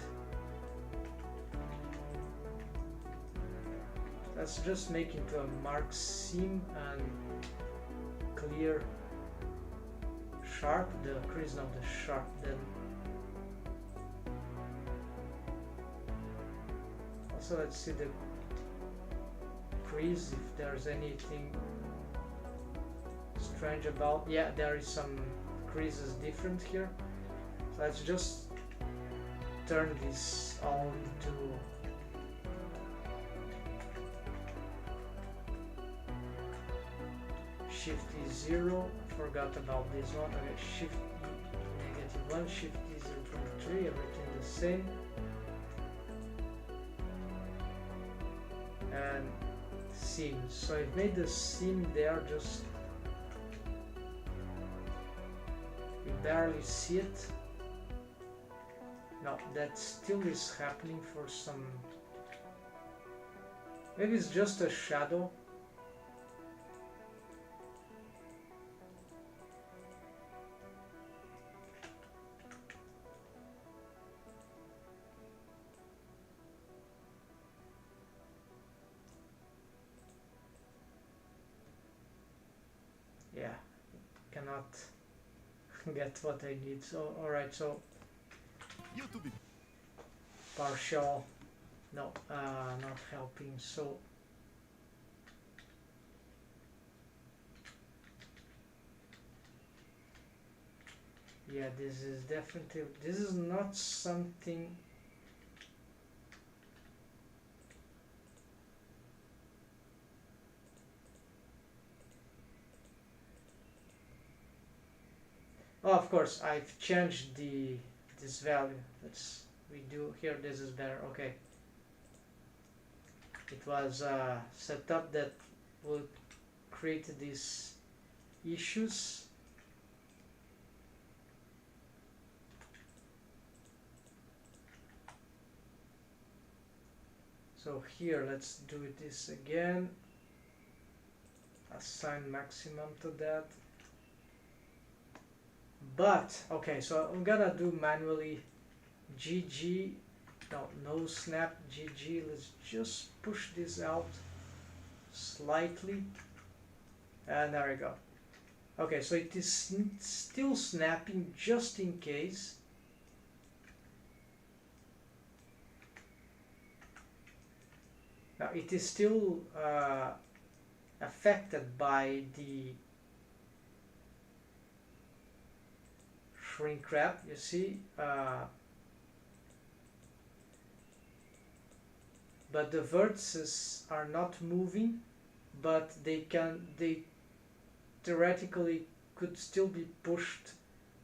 Let's just make it a marked seam and clear sharp, the crease of the sharp then. Also let's see the crease, if there's anything strange about. Yeah, there is some creases different here. So let's just turn this all into Shift E0. Forgot about this one. Okay, Shift E -1, Shift E0.3, everything the same. And seams. So I've made the seam there, just you barely see it. No, that still is happening for some. Maybe it's just a shadow. Yeah, cannot get what I need. So alright, so partial, no, not helping. So yeah, this is definitely, this is not something. Oh, of course, I've changed this value. Let's redo here. This is better. Okay. It was set up that would create these issues. So here, let's do this again. Assign maximum to that. But okay, so I'm gonna do manually GG, no snap, GG. Let's just push this out slightly, and there we go. Okay, so it is still snapping just in case. Now it is still affected by the shrink wrap, you see. but the vertices are not moving, but they theoretically could still be pushed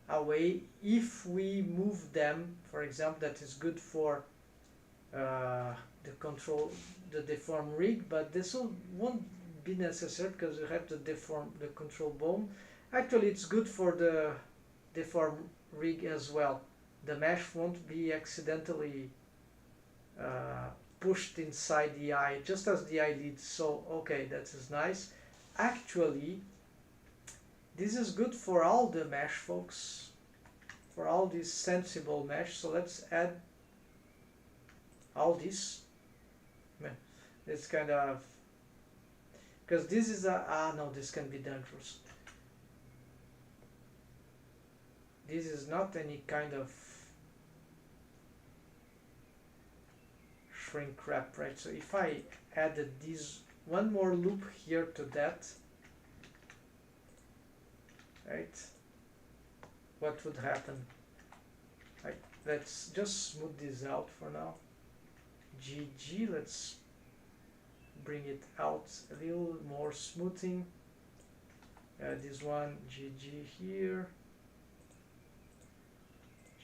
away if we move them. For example, that is good for the control, the deform rig, but this won't be necessary because you have the control bone. Actually, it's good for the deform rig as well. The mesh won't be accidentally pushed inside the eye, just as the eyelid. So okay, that is nice. Actually, this is good for all the mesh, folks, for all these sensible mesh. So let's add all this. It's kind of, because this is a no, this can be dangerous. This is not any kind of shrink wrap, right? So if I added this one more loop here to that, right, what would happen? Right, let's just smooth this out for now. GG, let's bring it out a little more smoothing. This one, GG here.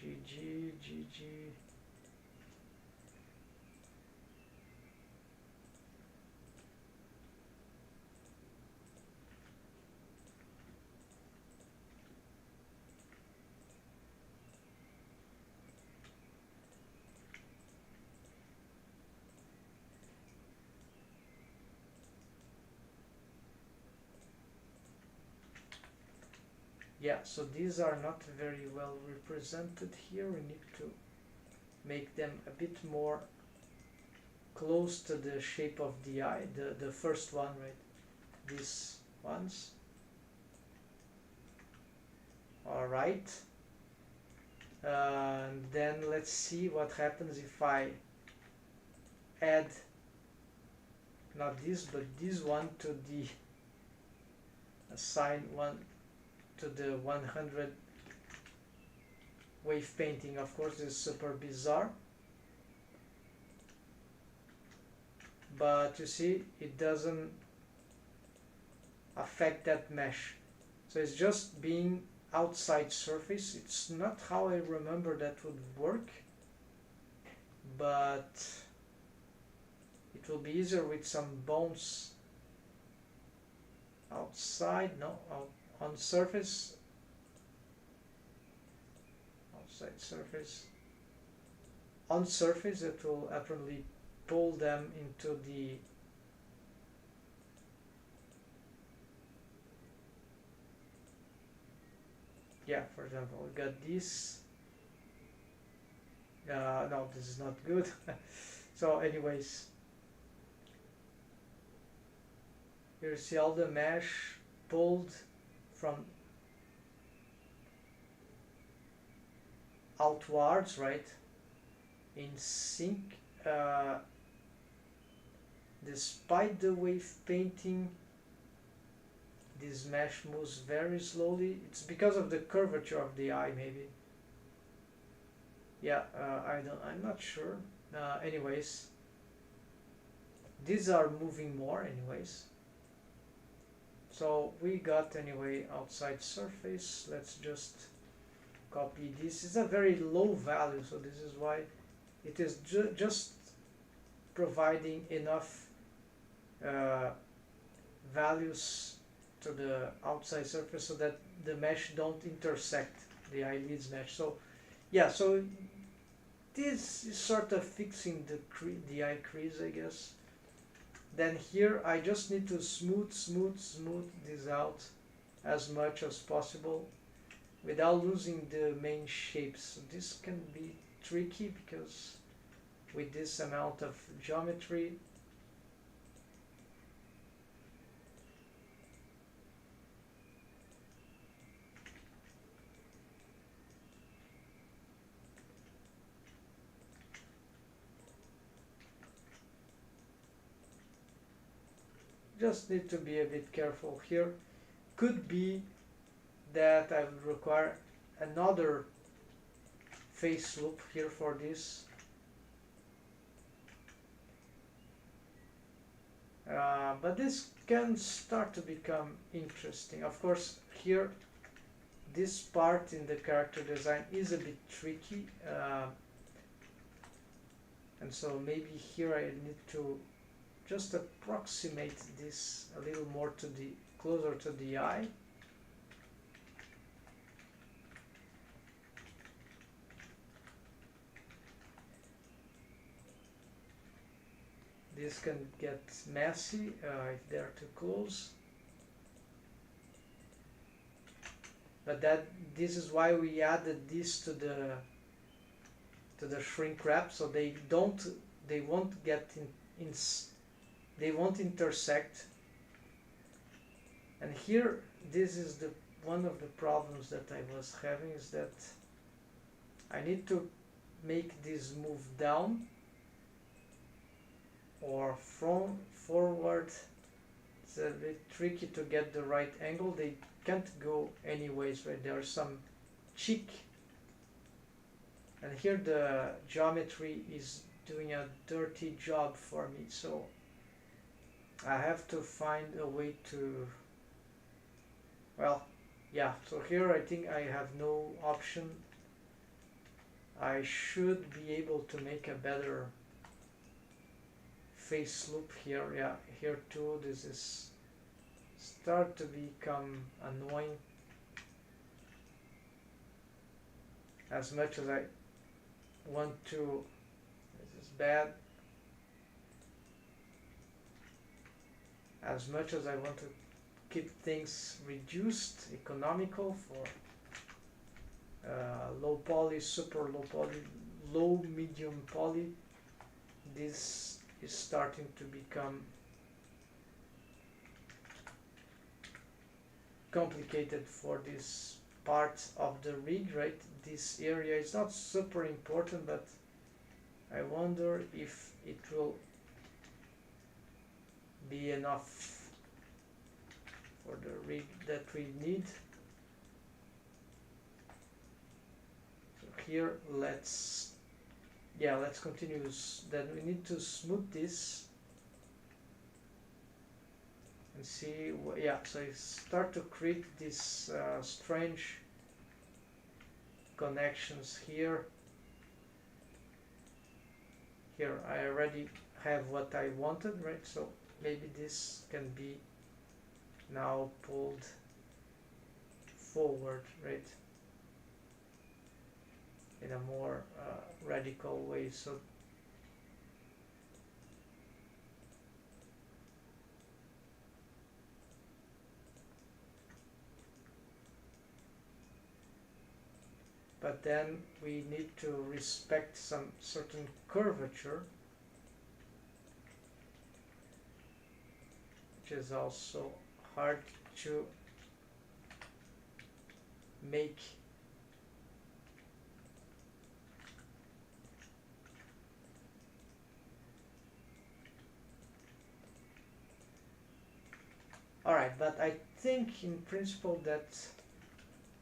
GG, GG. Yeah, so these are not very well represented here. We need to make them a bit more close to the shape of the eye, the first one, right? These ones. Alright. Then let's see what happens if I add not this but this one to the assign one to the 100 wave painting. Of course, this is super bizarre, but you see it doesn't affect that mesh, so it's just being outside surface. It's not how I remember that would work, but it will be easier with some bones outside, no, on surface, outside surface, on surface. It will apparently pull them into the for example, we got this. No, this is not good. So anyways, you see all the mesh pulled from outwards, right, in sync. Despite the wave painting, this mesh moves very slowly. It's because of the curvature of the eye, maybe. Yeah, I'm not sure. Anyways, these are moving more anyways. So we got anyway outside surface. Let's just copy this. It's a very low value, so this is why it is just providing enough values to the outside surface so that the mesh don't intersect the eyelids mesh. So yeah, so this is sort of fixing the eye crease, I guess. Then here I just need to smooth this out as much as possible without losing the main shapes. So this can be tricky because with this amount of geometry, just need to be a bit careful here. Could be that I will require another face loop here for this. But this can start to become interesting. Of course, here, this part in the character design is a bit tricky. And so maybe here I need to just approximate this a little more to the closer to the eye. This can get messy if they're too close. But this is why we added this to the shrink wrap, so they won't get they won't intersect. And here, this is one of the problems that I was having, is that I need to make this move down or from forward. It's a bit tricky to get the right angle. They can't go anyways, right? There's some cheek, and here the geometry is doing a dirty job for me, so I have to find a way to, well, yeah, so here I think I have no option. I should be able to make a better face loop here. Yeah, here too, this is start to become annoying. As much as I want to, this is bad. As much as I want to keep things reduced, economical for low poly, super low poly, low medium poly, this is starting to become complicated for this part of the rig, right? This area is not super important, but I wonder if it will be enough for the rig that we need. So here, let's continue. Then we need to smooth this and see. Yeah, so I start to create these strange connections here. Here I already have what I wanted, right? So maybe this can be now pulled forward, right? In a more radical way. So but then we need to respect some certain curvature, which is also hard to make. Alright, but I think in principle that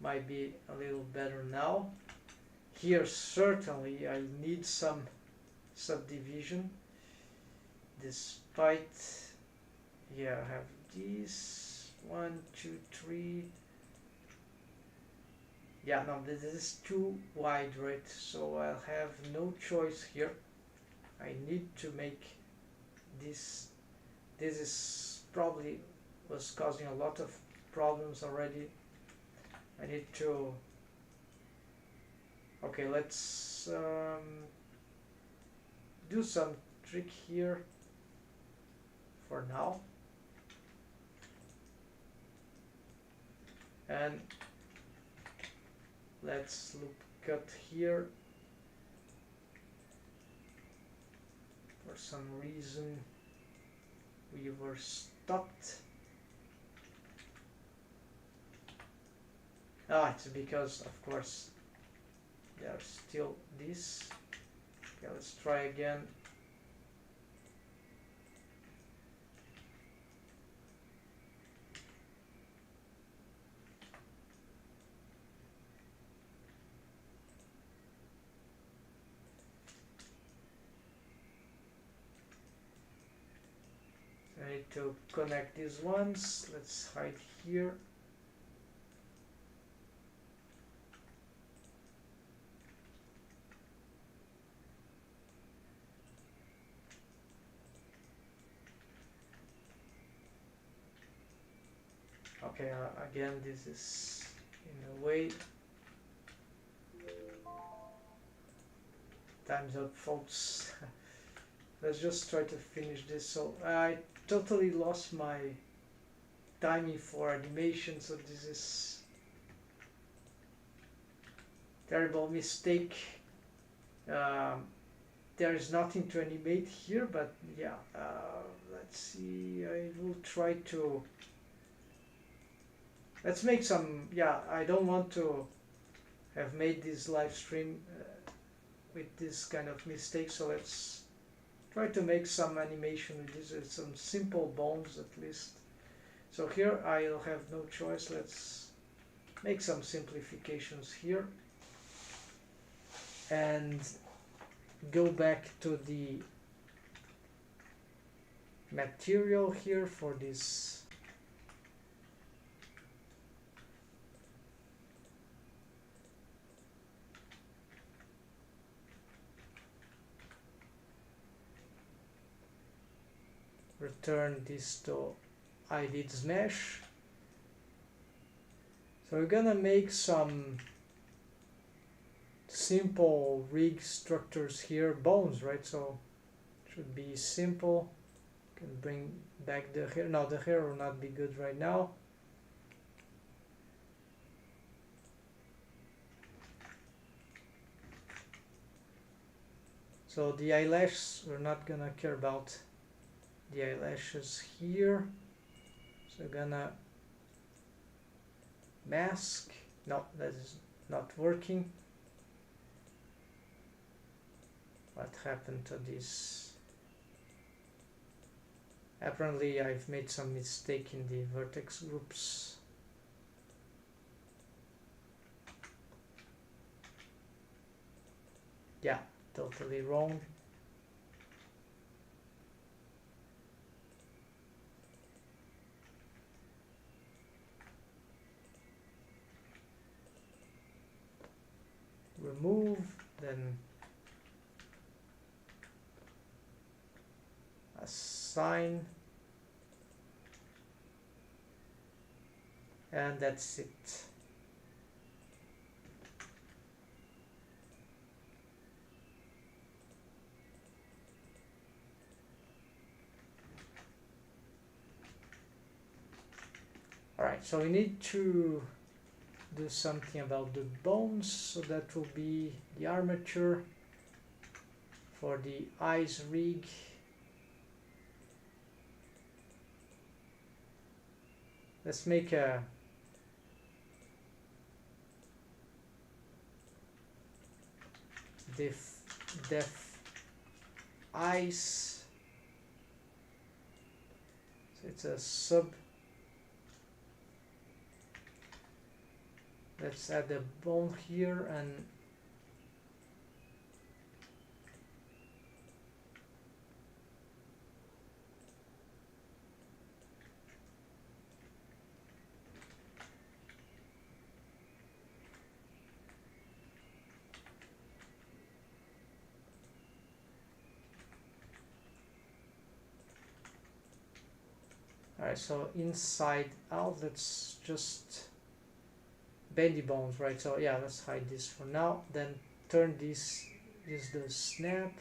might be a little better now. Here certainly I need some subdivision, despite, yeah, I have these 1, 2, 3. Yeah, no, this is too wide, right? So I'll have no choice here. I need to make this. This is probably was causing a lot of problems already. I need to, okay, let's do some trick here for now, and let's loop cut here. For some reason we were stopped. It's because, of course, there's still this. Okay, let's try again. I need to connect these ones. Let's hide here. Okay, again, this is in a way. Time's up, folks. Let's just try to finish this. So I totally lost my timing for animation, so this is terrible mistake. There is nothing to animate here, but yeah, let's see. I will try to. Let's make some. Yeah, I don't want to have made this live stream with this kind of mistake, so let's try to make some animation with this, with some simple bones at least. So here I'll have no choice. Let's make some simplifications here and go back to the material here for this. Return this to eyelids mesh. So we're gonna make some simple rig structures here, bones, right? So should be simple. Can bring back the hair. No, the hair will not be good right now. So the eyelashes, we're not gonna care about the eyelashes here. So gonna mask. No, that is not working. What happened to this? Apparently I've made some mistake in the vertex groups. Yeah, totally wrong. Remove, then assign, and that's it. Alright, so we need to do something about the bones, so that will be the armature for the eyes rig. Let's make a def eyes. So it's a sub. Let's add a bone here and alright, so inside out, let's just bendy bones, right? So yeah, let's hide this for now. Then turn this, use the snap.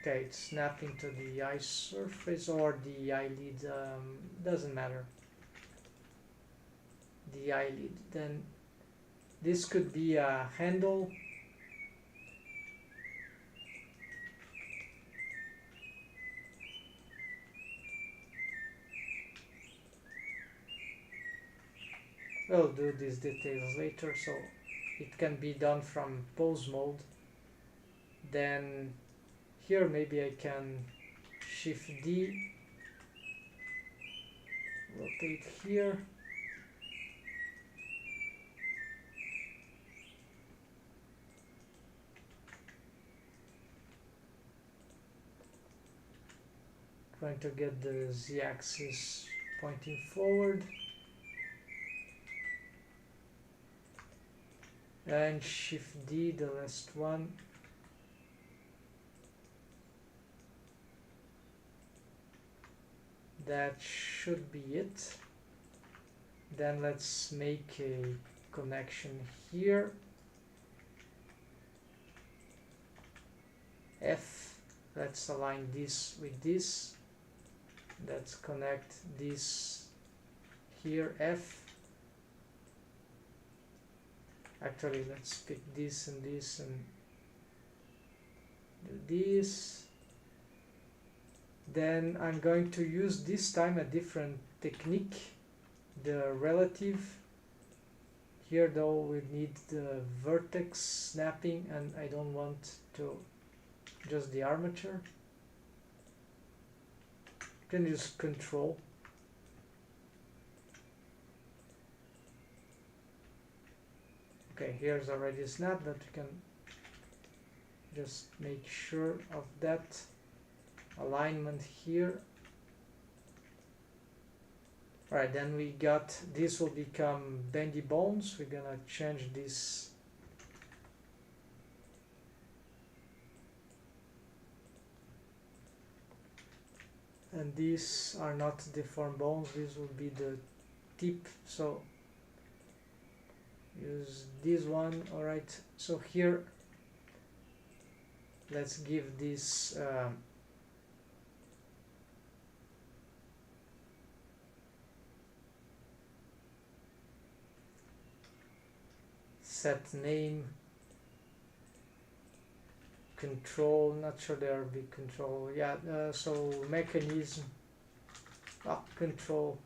Okay, it's snapping to the eye surface or the eyelid, doesn't matter. The eyelid. Then this could be a handle. We'll do these details later, so it can be done from pose mode. Then here maybe I can shift D, rotate here. going to get the z-axis pointing forward, and Shift D, the last one. That should be it. Then let's make a connection here. F, let's align this with this. Let's connect this here, F. Actually, let's pick this and this and do this. Then I'm going to use this time a different technique, the relative. Here though we need the vertex snapping, and I don't want to just the armature. You can use control. Okay, here's already a snap, but we can just make sure of that alignment here. Alright, then we got, this will become bendy bones. We're gonna change this and these are not deformed bones, these will be the tip, so use this one. Alright, so here let's give this set name, control, not sure there will be control, yeah, so mechanism, control,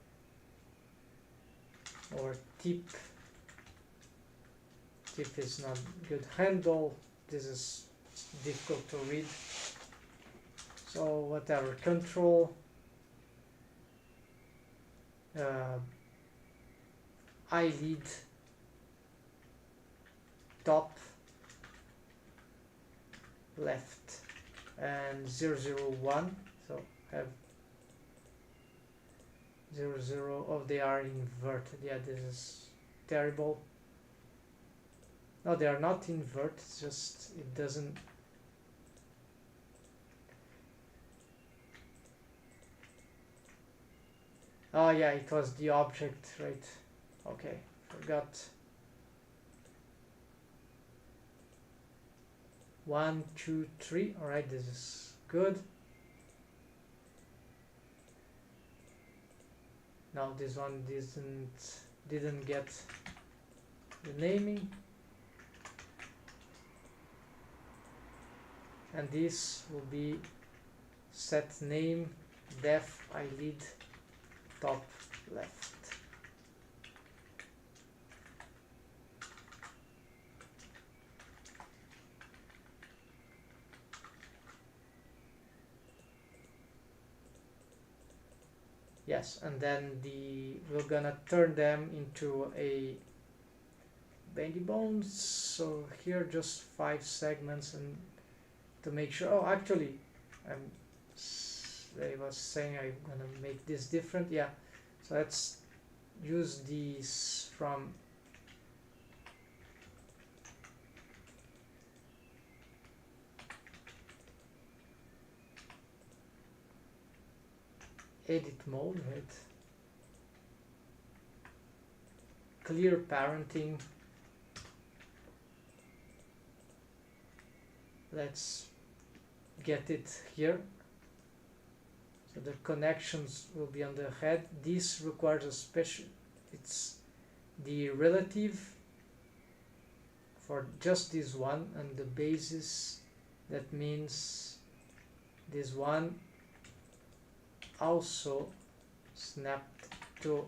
or tip is not good, handle, this is difficult to read, so whatever, control, eyelid, top left, and 001, so have 00, oh they are inverted, yeah, this is terrible. No, they are not inverted, it's just it doesn't. Oh yeah, it was the object, right? Okay, forgot. 1, 2, 3. All right, this is good. Now this one didn't get the naming, and this will be set name def eyelid top left. Yes, and then we're gonna turn them into a bendy bones. So here just 5 segments, and to make sure. Oh, actually, I was saying I'm gonna make this different. Yeah, so let's use these from edit mode, right? Clear parenting. Let's get it here. So the connections will be on the head. This requires a special, it's the relative for just this one, and the basis, that means this one also snapped to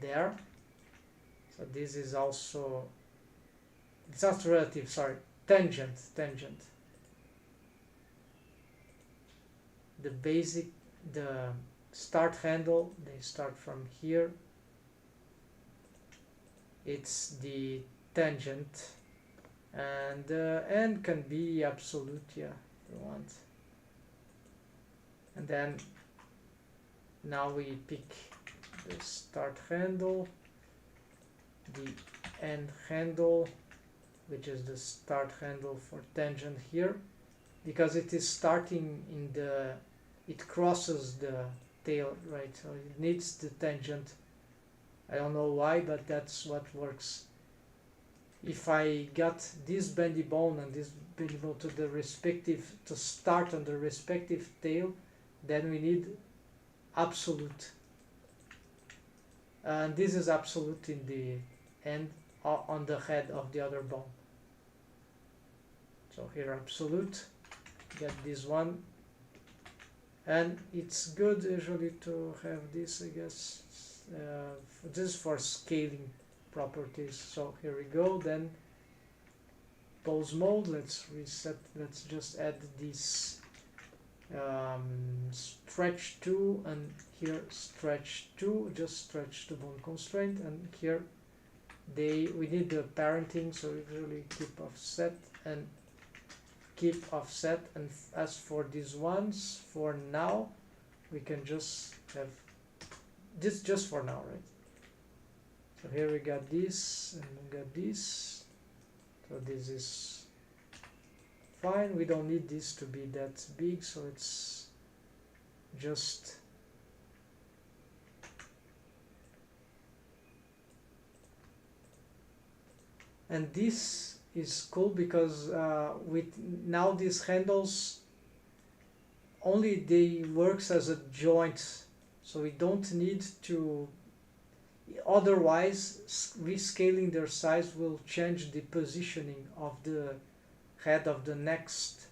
there. So this is also, it's not relative, sorry, tangent. The basic, the start handle, they start from here. It's the tangent and n can be absolute, yeah, if you want. And then now we pick the start handle, the end handle, which is the start handle for tangent here, because it is starting in the, it crosses the tail, right? So it needs the tangent. I don't know why, but that's what works. If I got this bendy bone and this bendy bone to the respective, to start on the respective tail, then we need absolute. And this is absolute in the end on the head of the other bone. So here absolute, get this one. And it's good usually to have this, I guess. This is for scaling properties. So here we go. Then pose mode, let's reset, let's just add this stretch 2, and here stretch 2, just stretch the bone constraint, and here we need the parenting, so usually keep offset and keep offset. And as for these ones, for now we can just have this just for now, right? So here we got this and we got this, so this is fine. We don't need this to be that big, so it's just and this is cool because with now these handles only they works as a joint, so we don't need to, otherwise rescaling their size will change the positioning of the head of the next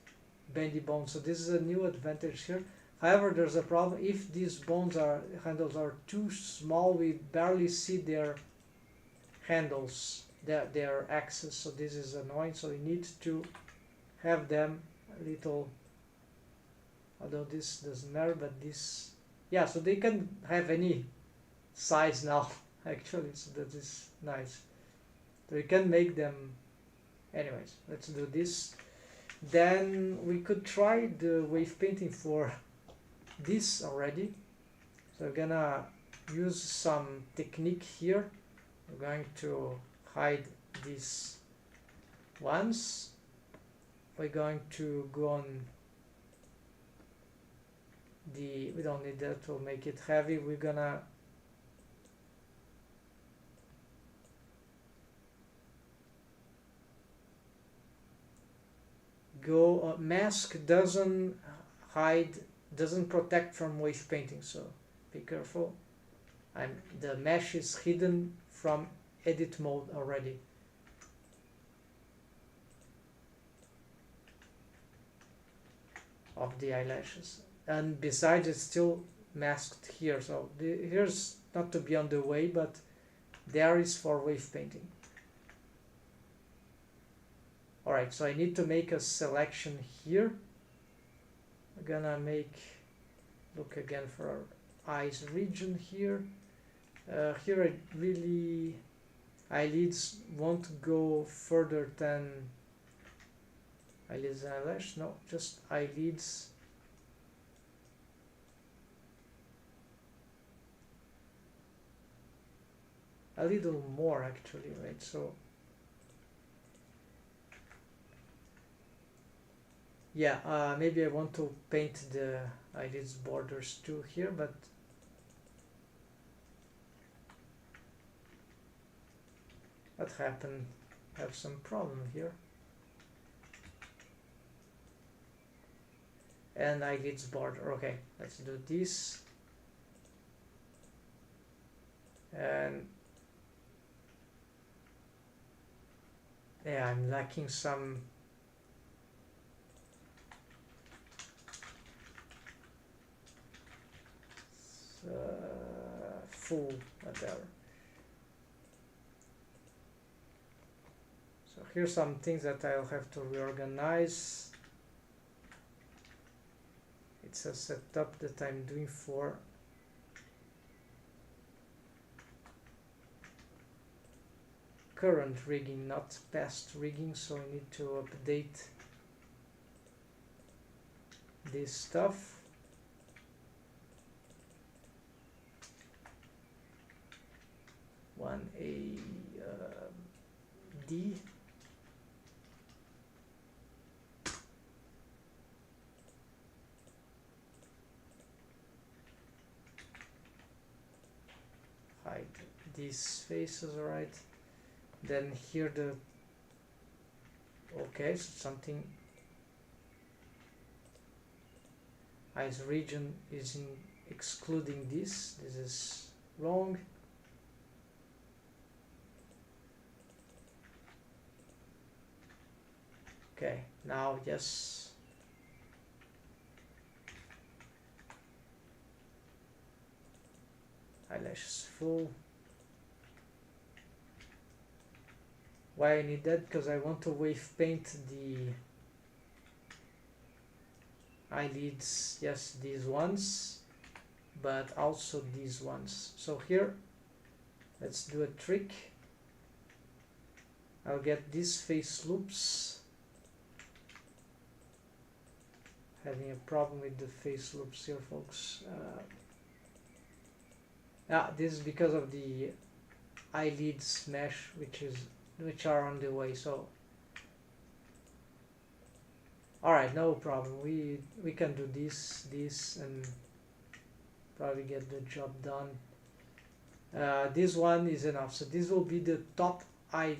bendy bone. So this is a new advantage here. However, there's a problem. If these handles are too small, we barely see their handles, their axis, so this is annoying. So we need to have them a little, although this doesn't matter, but this, yeah, so they can have any size now actually, so that is nice. So we can make them, anyways, let's do this. Then we could try the wave painting for this already. So we're gonna use some technique here. We're going to hide these ones. We're going to go on the, we don't need that to make it heavy. We're gonna go mask doesn't hide, doesn't protect from wave painting, so be careful. The mesh is hidden from edit mode already. Of the eyelashes, and besides it's still masked here, so here's not to be on the way, but there is for wave painting. Alright, so I need to make a selection here. I'm gonna look again for our eyes region here. Here I really, eyelids won't go further than eyelids and eyelash, no, just eyelids. A little more actually, right? So yeah, maybe I want to paint the eyelids borders too here, but what happened? Have some problem here. And eyelids border. Okay, let's do this. And yeah, I'm lacking some full whatever. So here's some things that I'll have to reorganize. It's a setup that I'm doing for current rigging, not past rigging, so I need to update this stuff. One A D. Hide these faces, right? Then here the okay, so something eyes region is in excluding this. This is wrong. Okay, now yes. Eyelashes full. Why I need that? Because I want to wave paint the eyelids, yes, these ones, but also these ones. So here, let's do a trick. I'll get these face loops. Having a problem with the face loops here, folks. This is because of the eyelids mesh, which are on the way. So, all right, no problem. We can do this, and probably get the job done. This one is enough. So this will be the top eyelids,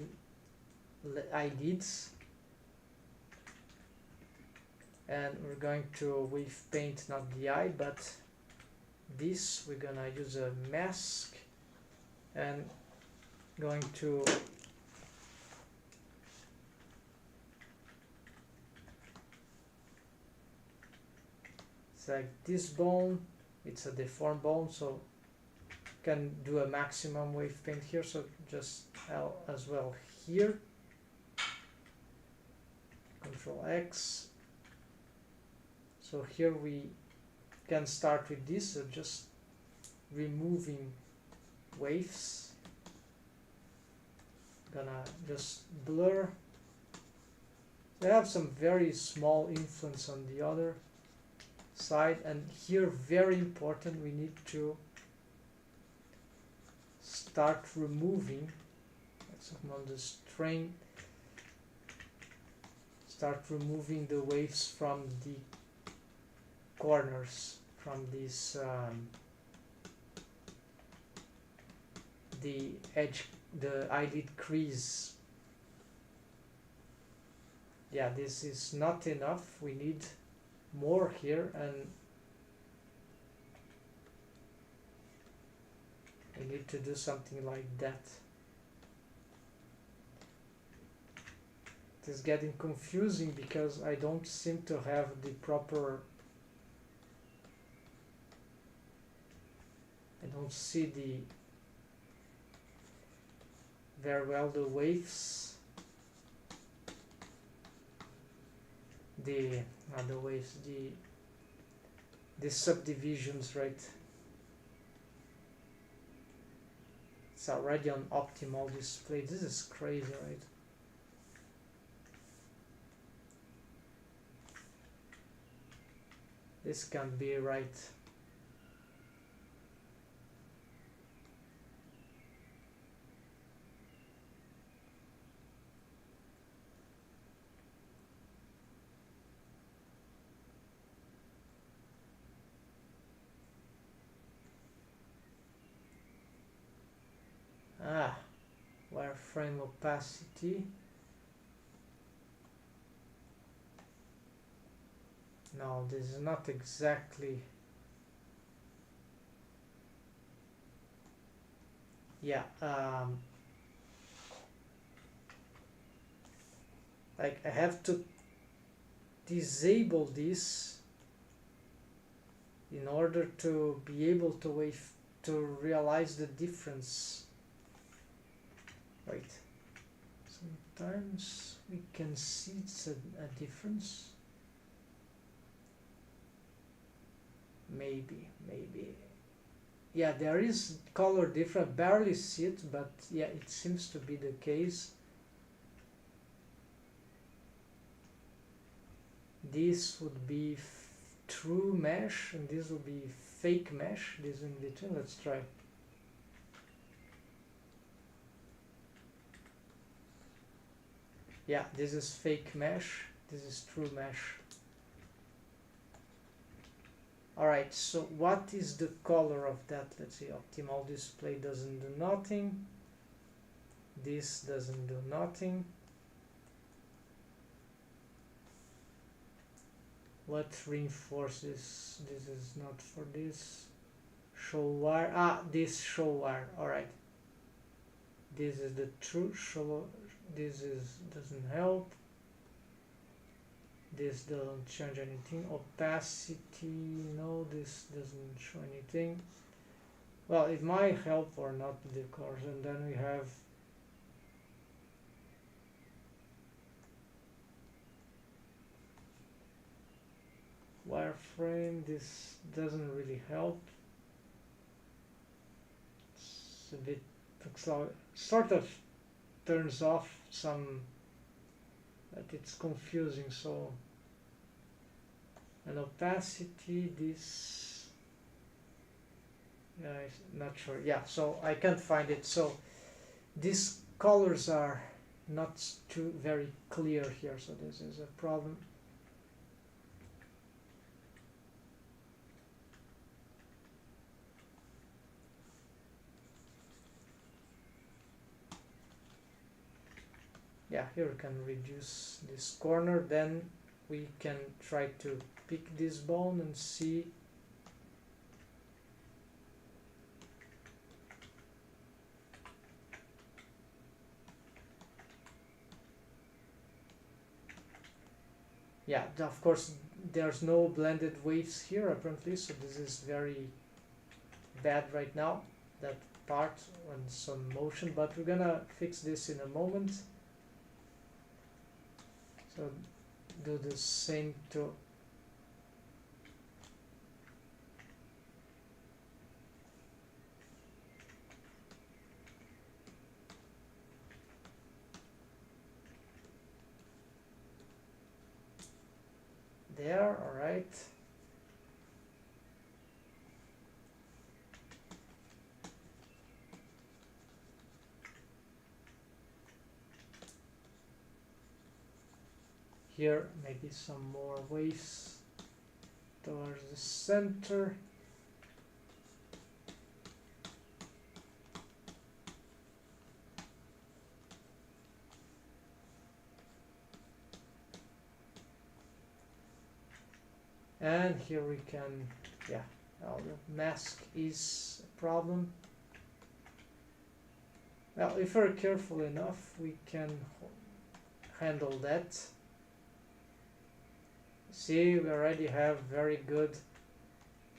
and we're going to wave paint not the eye, but this. We're gonna use a mask and going to select this bone. It's a deformed bone, so can do a maximum wave paint here, so just L as well here. Control X. So here we can start with this, so just removing waves. Gonna just blur. They have some very small influence on the other side, and here very important, we need to start removing. Let's come on the strain. Start removing the waves from the corners, from this the edge, the eyelid crease. Yeah, this is not enough. We need more here, and we need to do something like that. It is getting confusing because I don't seem to have the proper, I don't see the very well the waves, the not the waves, the subdivisions, right? It's already on optimal display. This is crazy, right? This can't be right. Wireframe opacity. No, this is not exactly. Yeah, like I have to disable this in order to be able to realize the difference. Wait, sometimes we can see it's a difference. Maybe yeah, there is color different, barely see it, but yeah, it seems to be the case. This would be true mesh, and this would be fake mesh, this in between. Let's try. Yeah, this is fake mesh, this is true mesh. Alright, so what is the color of that? Let's see, optimal display doesn't do nothing. This doesn't do nothing. What reinforces? This is not for this. Show wire. Ah, this show wire. Alright. This is the true show. This doesn't help. This doesn't change anything. Opacity, no, this doesn't show anything. Well, it might help or not, the course. And then we have wireframe. This doesn't really help. It's a bit, looks like, sort of turns off some, but it's confusing. So, and opacity, this, yeah, I'm not sure. Yeah, so I can't find it. So these colors are not too very clear here, so this is a problem. Yeah, here we can reduce this corner, then we can try to pick this bone and see. Yeah, of course there's no blended waves here apparently, so this is very bad right now, that part and some motion, but we're gonna fix this in a moment. So do the same to there. All right. Here, maybe some more waves towards the center. And here we can, yeah, well, the mask is a problem. Well, if we're careful enough, we can handle that. See, we already have very good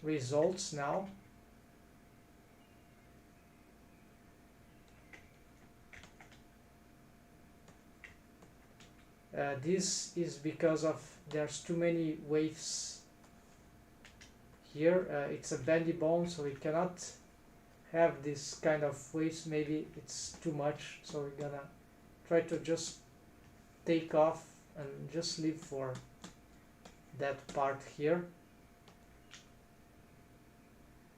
results now. This is because of there's too many waves here. It's a bendy bone, so we cannot have this kind of waves. Maybe it's too much, so we're gonna try to just take off and just leave for that part here.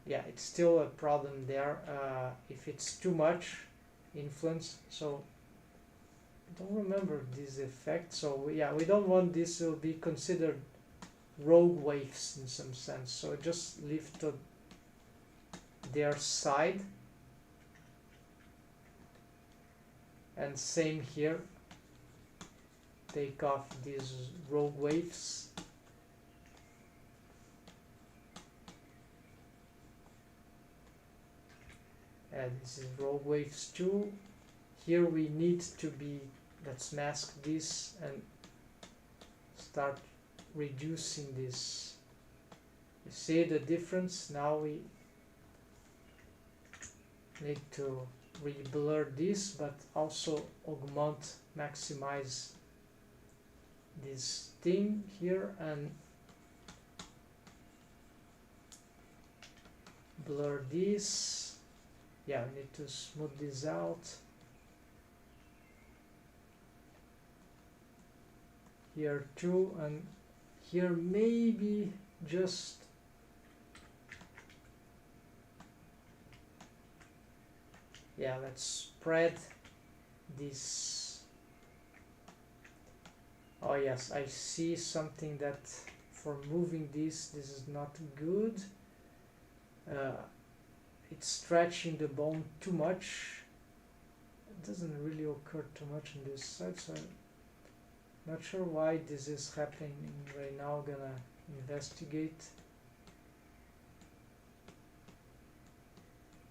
Yeah, it's still a problem there if it's too much influence. So I don't remember this effect, so yeah, we don't want this to be considered rogue waves in some sense, so just leave to their side. And same here, take off these rogue waves. And this is rogue waves too. Here we need to be, let's mask this and start reducing this. You see the difference? Now we need to re-blur this, but also augment, maximize this thing here, and blur this. Yeah, we need to smooth this out. Here too, and here maybe just let's spread this. Oh yes, I see something that for moving this is not good. It's stretching the bone too much. It doesn't really occur too much on this side, so I'm not sure why this is happening right now. Gonna investigate.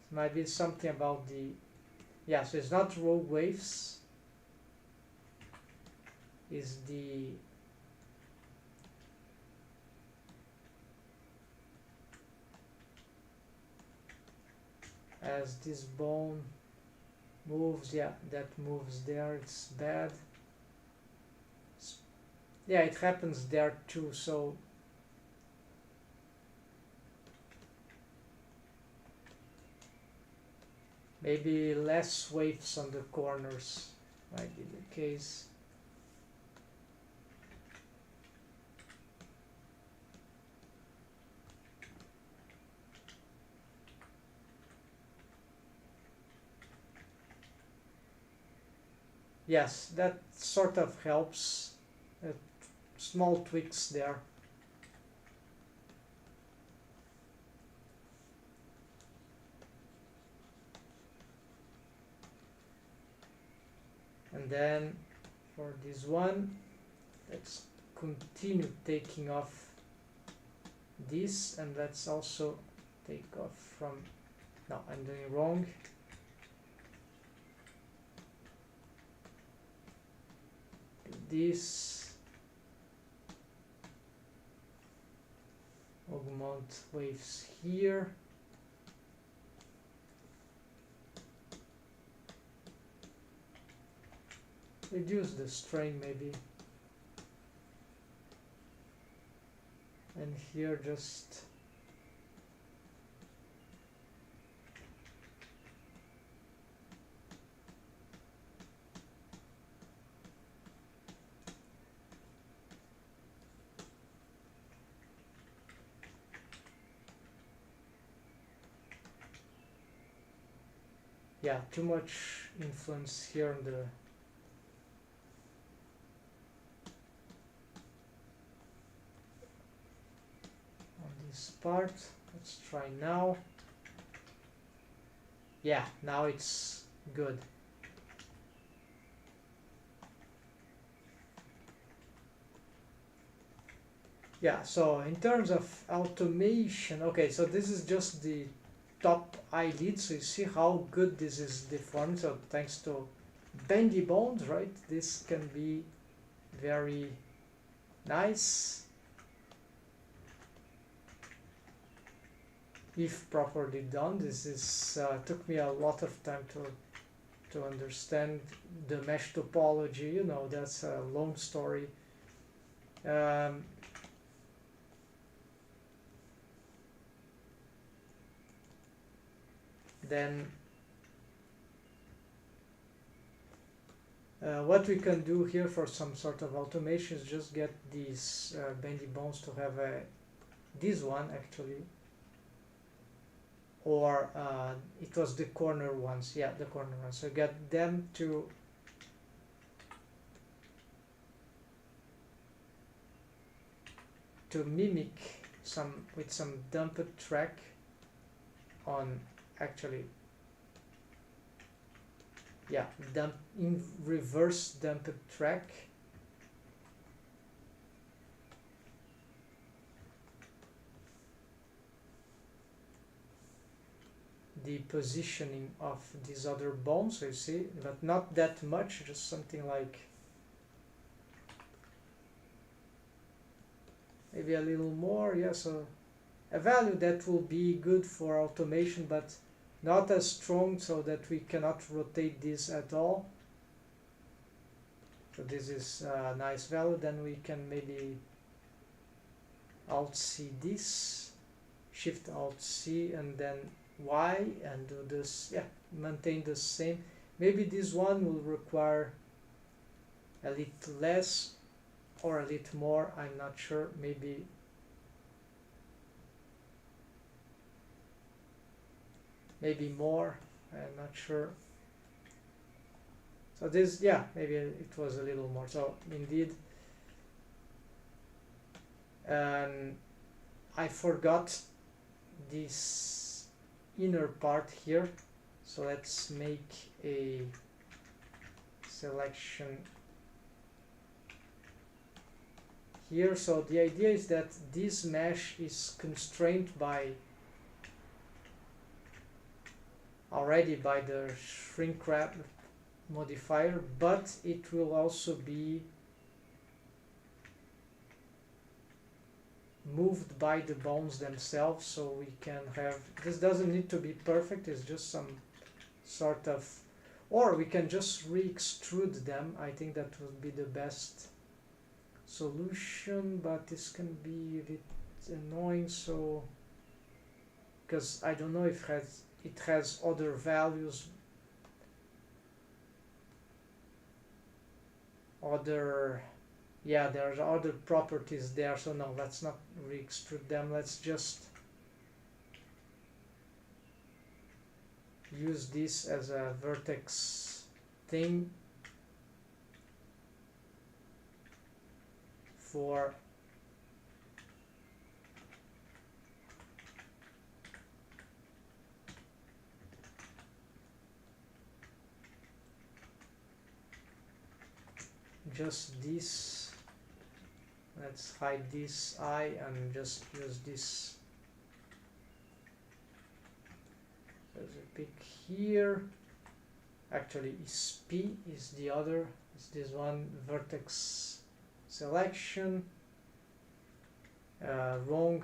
It might be something about the, so it's not rogue waves, is the as this bone moves, that moves there, it's bad. Yeah, it happens there too, so maybe less waves on the corners might be the case. Yes, that sort of helps. Small tweaks there. And then for this one, let's continue taking off this, and let's also take off from, no, I'm doing wrong. This augment waves here. Reduce the strain maybe. And here just too much influence here on the this part. Let's try now. Yeah, now it's good. Yeah, so in terms of automation, okay, so this is just the top eyelid, so you see how good this is deformed. So thanks to bendy bones, right, this can be very nice if properly done. This is took me a lot of time to understand the mesh topology. You know, that's a long story. Then what we can do here for some sort of automation is just get these bendy bones to have this one actually, or it was the corner ones, the corner ones, so get them to mimic with some dumped track on actually dump in reverse dumped track. The positioning of these other bones, so you see, but not that much, just something like maybe a little more, so a value that will be good for automation, but not as strong so that we cannot rotate this at all. So this is a nice value. Then we can maybe alt-see this, Shift Alt C and then Y and do this, yeah, maintain the same. Maybe this one will require a little less or a little more, I'm not sure. Maybe more, I'm not sure. So this, yeah, maybe it was a little more. So indeed, I forgot this inner part here, so let's make a selection here. So the idea is that this mesh is constrained by already by the shrink wrap modifier, but it will also be moved by the bones themselves, so we can have, this doesn't need to be perfect, it's just some sort of, or we can just re-extrude them. I think that would be the best solution, but this can be a bit annoying, so because I don't know if it has other values, yeah, there's other properties there, so no, let's not re-extrude them. Let's just use this as a vertex thing for just this. Let's hide this eye and just use this as a pick here. Actually, is P is the other, is this one, vertex selection, wrong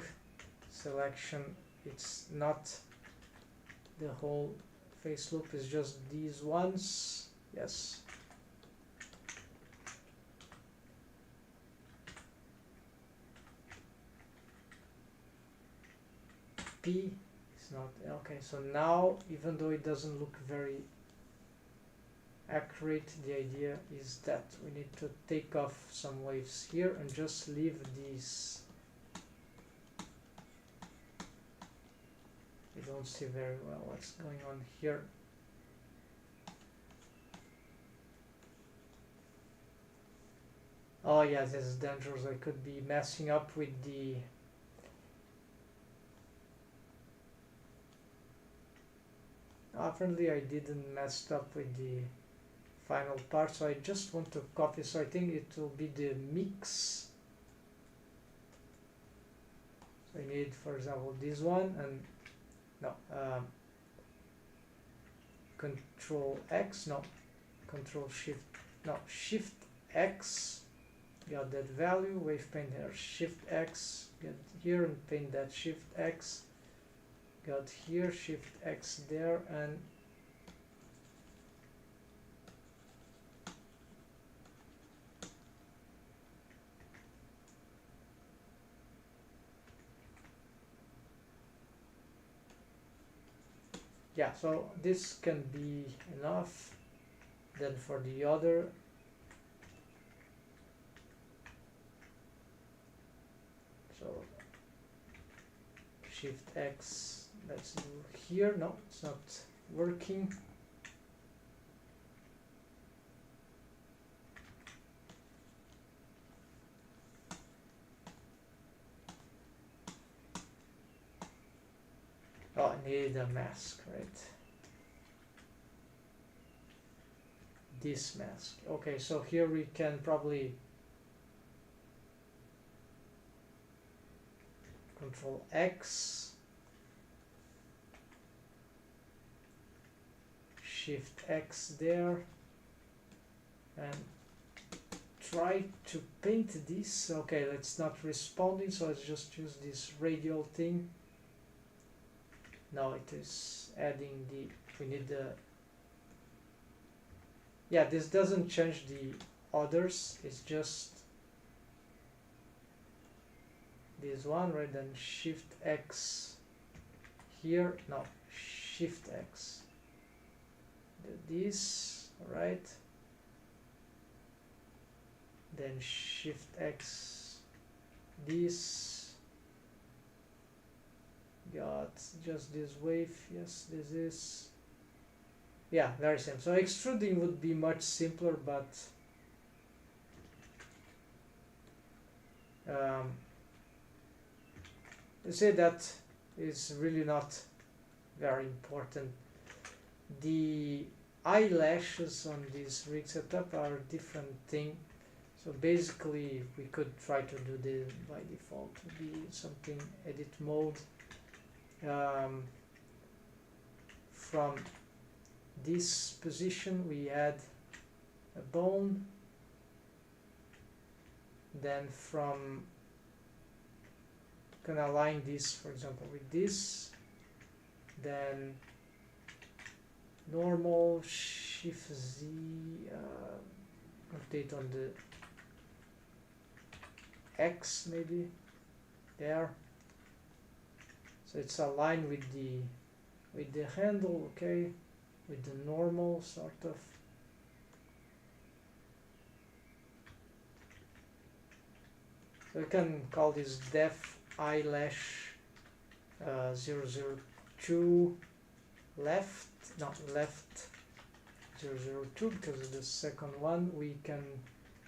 selection, it's not the whole face loop, is just these ones, yes. P is not, okay, so now even though it doesn't look very accurate, the idea is that we need to take off some waves here and just leave these. You don't see very well what's going on here. Oh yeah, this is dangerous. I could be messing up with the apparently I didn't mess up with the final part, so I just want to copy, so I think it will be the mix. So I need, for example, this one, and no, Control X, no, Control Shift, no, Shift X, got that value, wave paint here, Shift X, get here and paint that Shift X, got here, Shift X there, and yeah, so this can be enough. Then for the other, so Shift X, let's do here, no, it's not working. Oh, I need a mask, right? This mask. Okay, so here we can probably Control X, Shift X there, and try to paint this. Okay, it's not responding, so let's just use this radial thing. Now it is adding the, we need the, yeah, this doesn't change the others, it's just this one, right? Then Shift X here, no, Shift X, do this, alright, then Shift X, this, got just this wave, yes, this is, yeah, very simple. So extruding would be much simpler, but you see that is really not very important. The eyelashes on this rig setup are a different thing. So basically we could try to do this by default to be something edit mode. From this position we add a bone, then from can align this, for example, with this, then normal, Shift Z, rotate on the X maybe, there, so it's aligned with the handle, okay, with the normal sort of. So we can call this def eyelash 002 left, not left 002 because of the second one. We can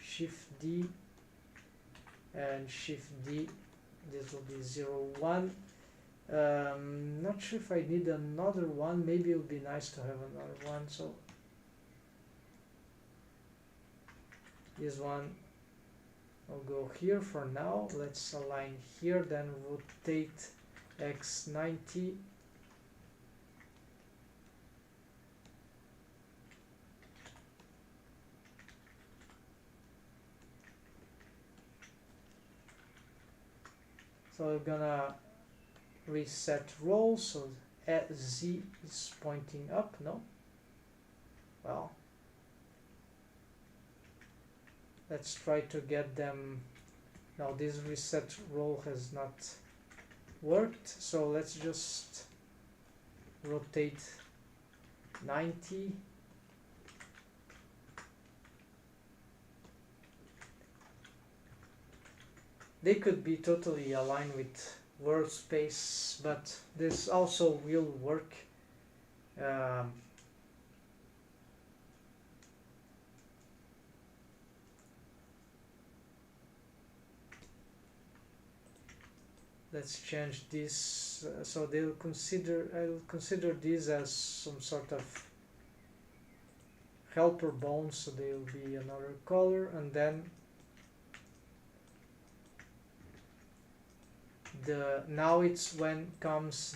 Shift D and Shift D, this will be 01. Not sure if I need another one, maybe it would be nice to have another one, so this one I'll go here for now. Let's align here, then rotate X 90. So we're gonna reset roll, so Z is pointing up, no? Well, let's try to get them. Now this reset roll has not worked, so let's just rotate 90. They could be totally aligned with workspace, but this also will work. Let's change this, so they'll consider, I'll consider this as some sort of helper bone, so they'll be another color, and then now it's when comes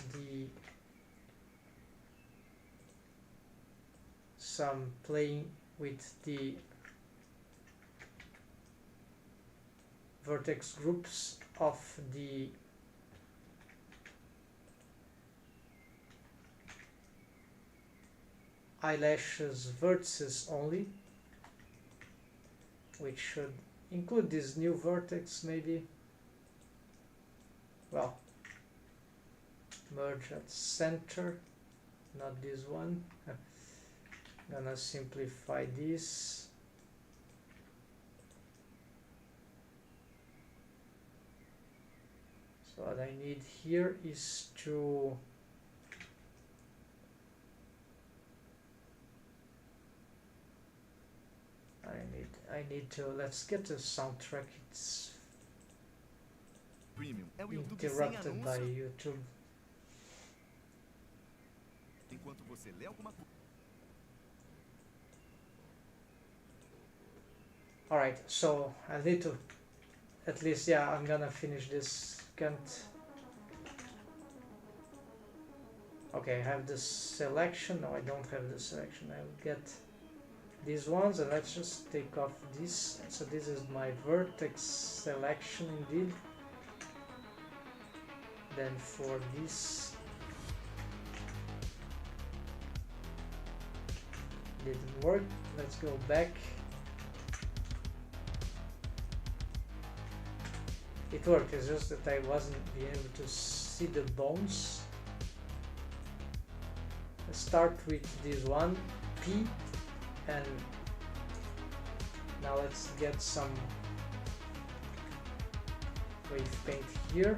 some playing with the vertex groups of the eyelashes vertices only, which should include this new vertex maybe. Well, merge at center, not this one. Gonna simplify this. So what I need here is to I need to, let's get the soundtrack. It's Premium é o YouTube sem interrupted by anúncio. YouTube. Enquanto você lê alguma coisa. Alright, so I need to, at least, yeah, I'm gonna finish this. Can't. Okay, I have the selection. No, I don't have the selection. I'll get these ones, and let's just take off this. So this is my vertex selection indeed. Then for this, didn't work. Let's go back. It worked, it's just that I wasn't being able to see the bones. Let's start with this one, P, and now let's get some wave paint here.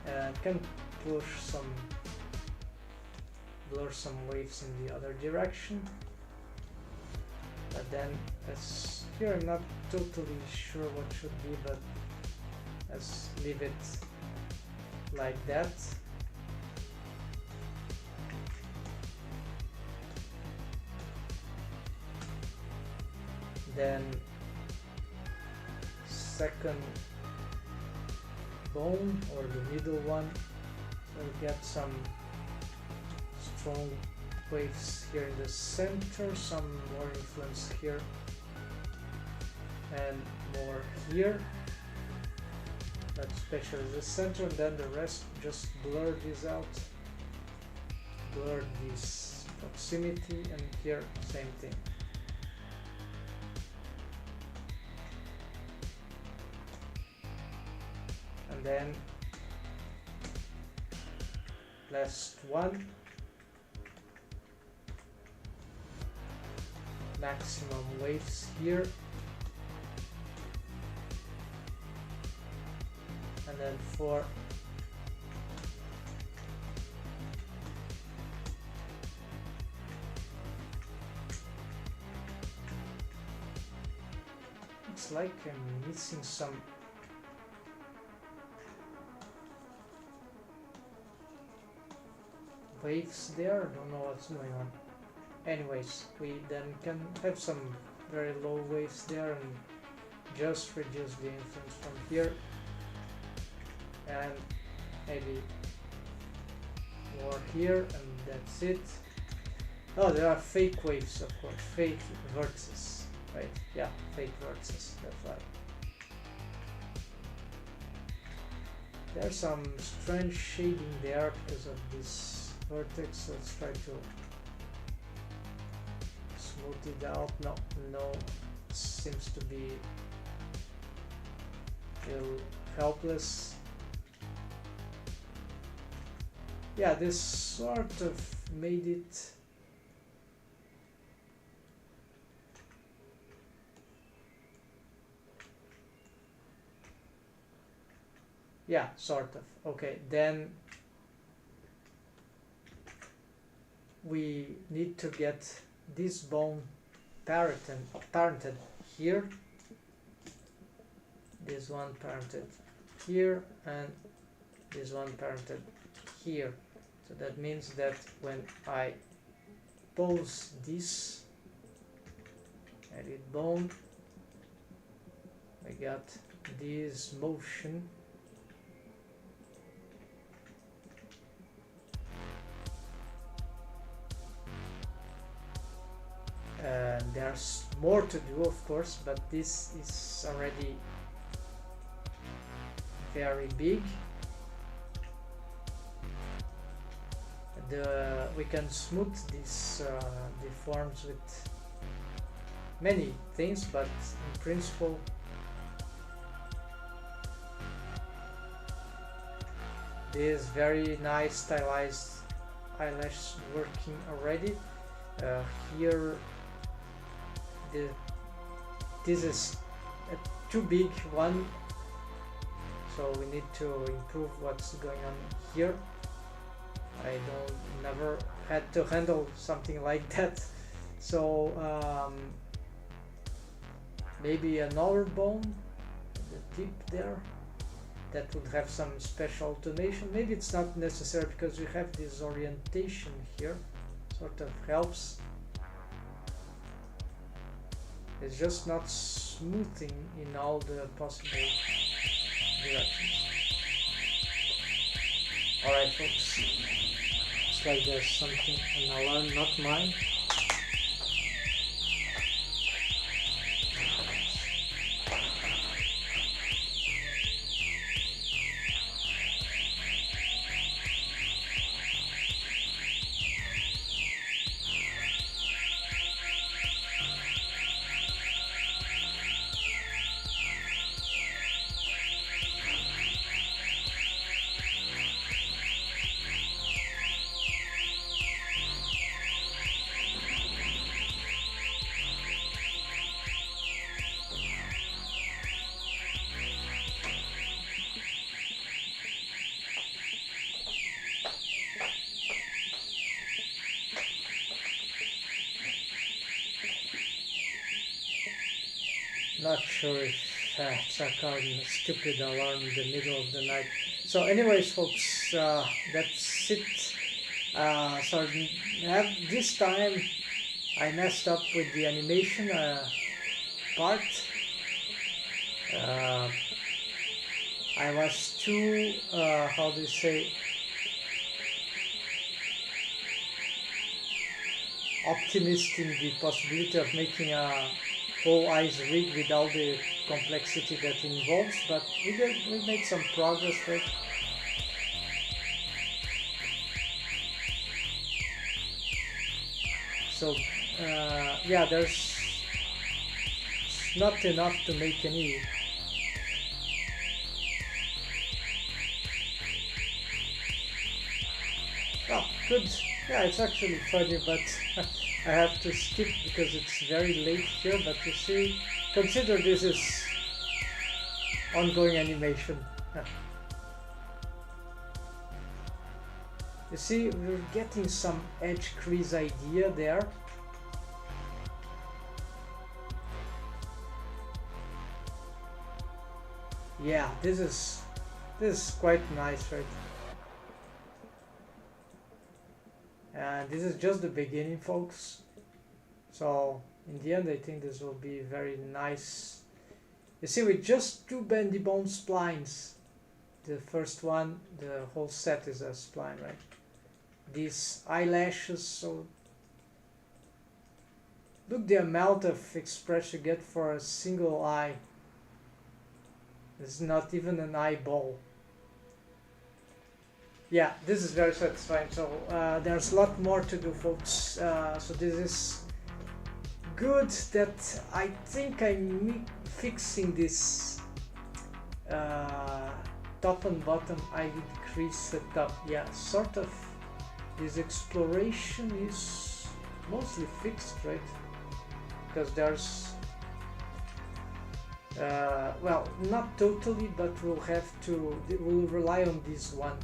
And can push some, blur some waves in the other direction. But then here I'm not totally sure what should be, but let's leave it like that. Then second bone, or the middle one, we'll get some strong waves here in the center, some more influence here and more here, but especially the center, and then the rest just blur this out, blur this proximity, and here same thing. And then last one, maximum waves here, and then for it's like I'm missing some waves there. I don't know what's going on. Anyways, we then can have some very low waves there and just reduce the influence from here, and maybe more here, and that's it. Oh, there are fake waves, of course, fake vertices, right? Yeah, fake vertices, that's right. There's some strange shading there because of this vertex. Let's try to smooth it out. No, it seems to be still helpless. Yeah, this sort of made it yeah, sort of. Okay, then we need to get this bone parented here, this one parented here, and this one parented here. So that means that when I pose this, edit bone, I got this motion. There's more to do, of course, but this is already very big. We can smooth these deforms with many things, but in principle this very nice stylized eyelash working already. Here this is a too big one, so we need to improve what's going on here. I never had to handle something like that, so maybe another bone at the tip there that would have some special automation. Maybe it's not necessary because we have this orientation here, sort of helps. It's just not smoothing in all the possible directions. Alright folks, looks like there's something, an alarm, not mine. Not sure if it's a stupid alarm in the middle of the night. So anyways folks, that's it. So this time I messed up with the animation part. I was too, how do you say, optimistic in the possibility of making a whole eyes rig with all the complexity that involves, but we made some progress, right? So yeah, there's not enough to make any good. Yeah, it's actually funny, but I have to skip because it's very late here. But you see, consider this is ongoing animation. You see, we're getting some edge crease idea there. Yeah, this is quite nice, right? And this is just the beginning, folks. So in the end, I think this will be very nice. You see, with just two bendy bone splines, the first one, the whole set is a spline, right? These eyelashes, so look the amount of expression you get for a single eye. It's not even an eyeball. Yeah, this is very satisfying. So there's a lot more to do, folks. So this is good that I think I'm fixing this top and bottom eyelid crease setup. Yeah, sort of. This exploration is mostly fixed, right? Because there's well, not totally, but we'll rely on this one.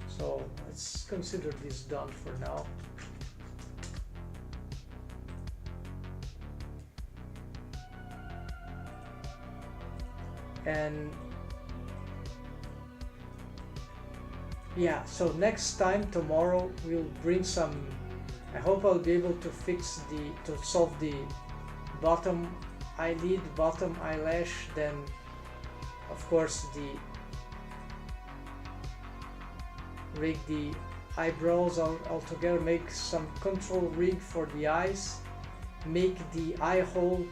So let's consider this done for now. And yeah, so next time, tomorrow, we'll bring some, I hope I'll be able to solve the bottom eyelid, bottom eyelash, then of course rig the eyebrows all together, make some control rig for the eyes, make the eye hole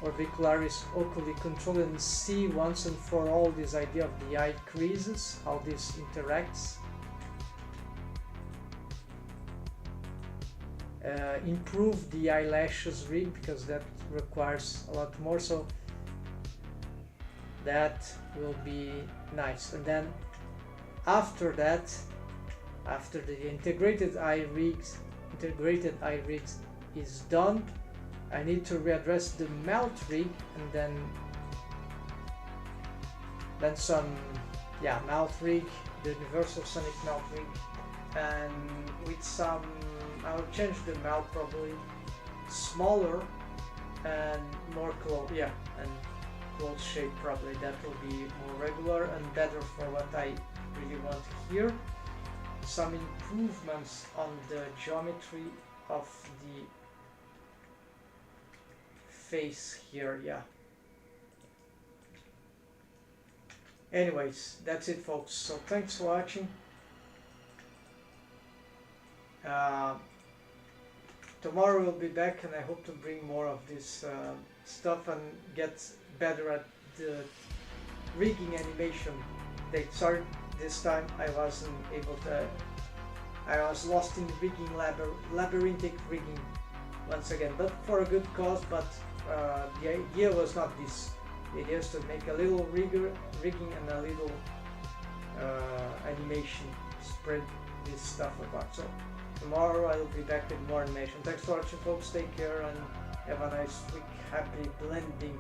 orbicularis oculi control, and see once and for all this idea of the eye creases, how this interacts. Improve the eyelashes rig because that requires a lot more, so that will be nice. And then after that, after the integrated eye rigs is done, I need to readdress the mouth rig, and then some mouth rig, the universal sonic mouth rig, and with some I'll change the mouth probably smaller and more close, and close shape probably. That will be more regular and better for what I really want here. Some improvements on the geometry of the face here, Anyways, that's it, folks. So thanks for watching. Tomorrow we'll be back, and I hope to bring more of this stuff and get better at the rigging animation. Sorry, this time I wasn't able to. I was lost in rigging, labyrinthic rigging once again, but for a good cause. But the idea was not this. The idea is to make a little rigging and a little animation, spread this stuff apart. So tomorrow I will be back with more animation. Thanks for watching, folks. Take care and have a nice week. Happy blending.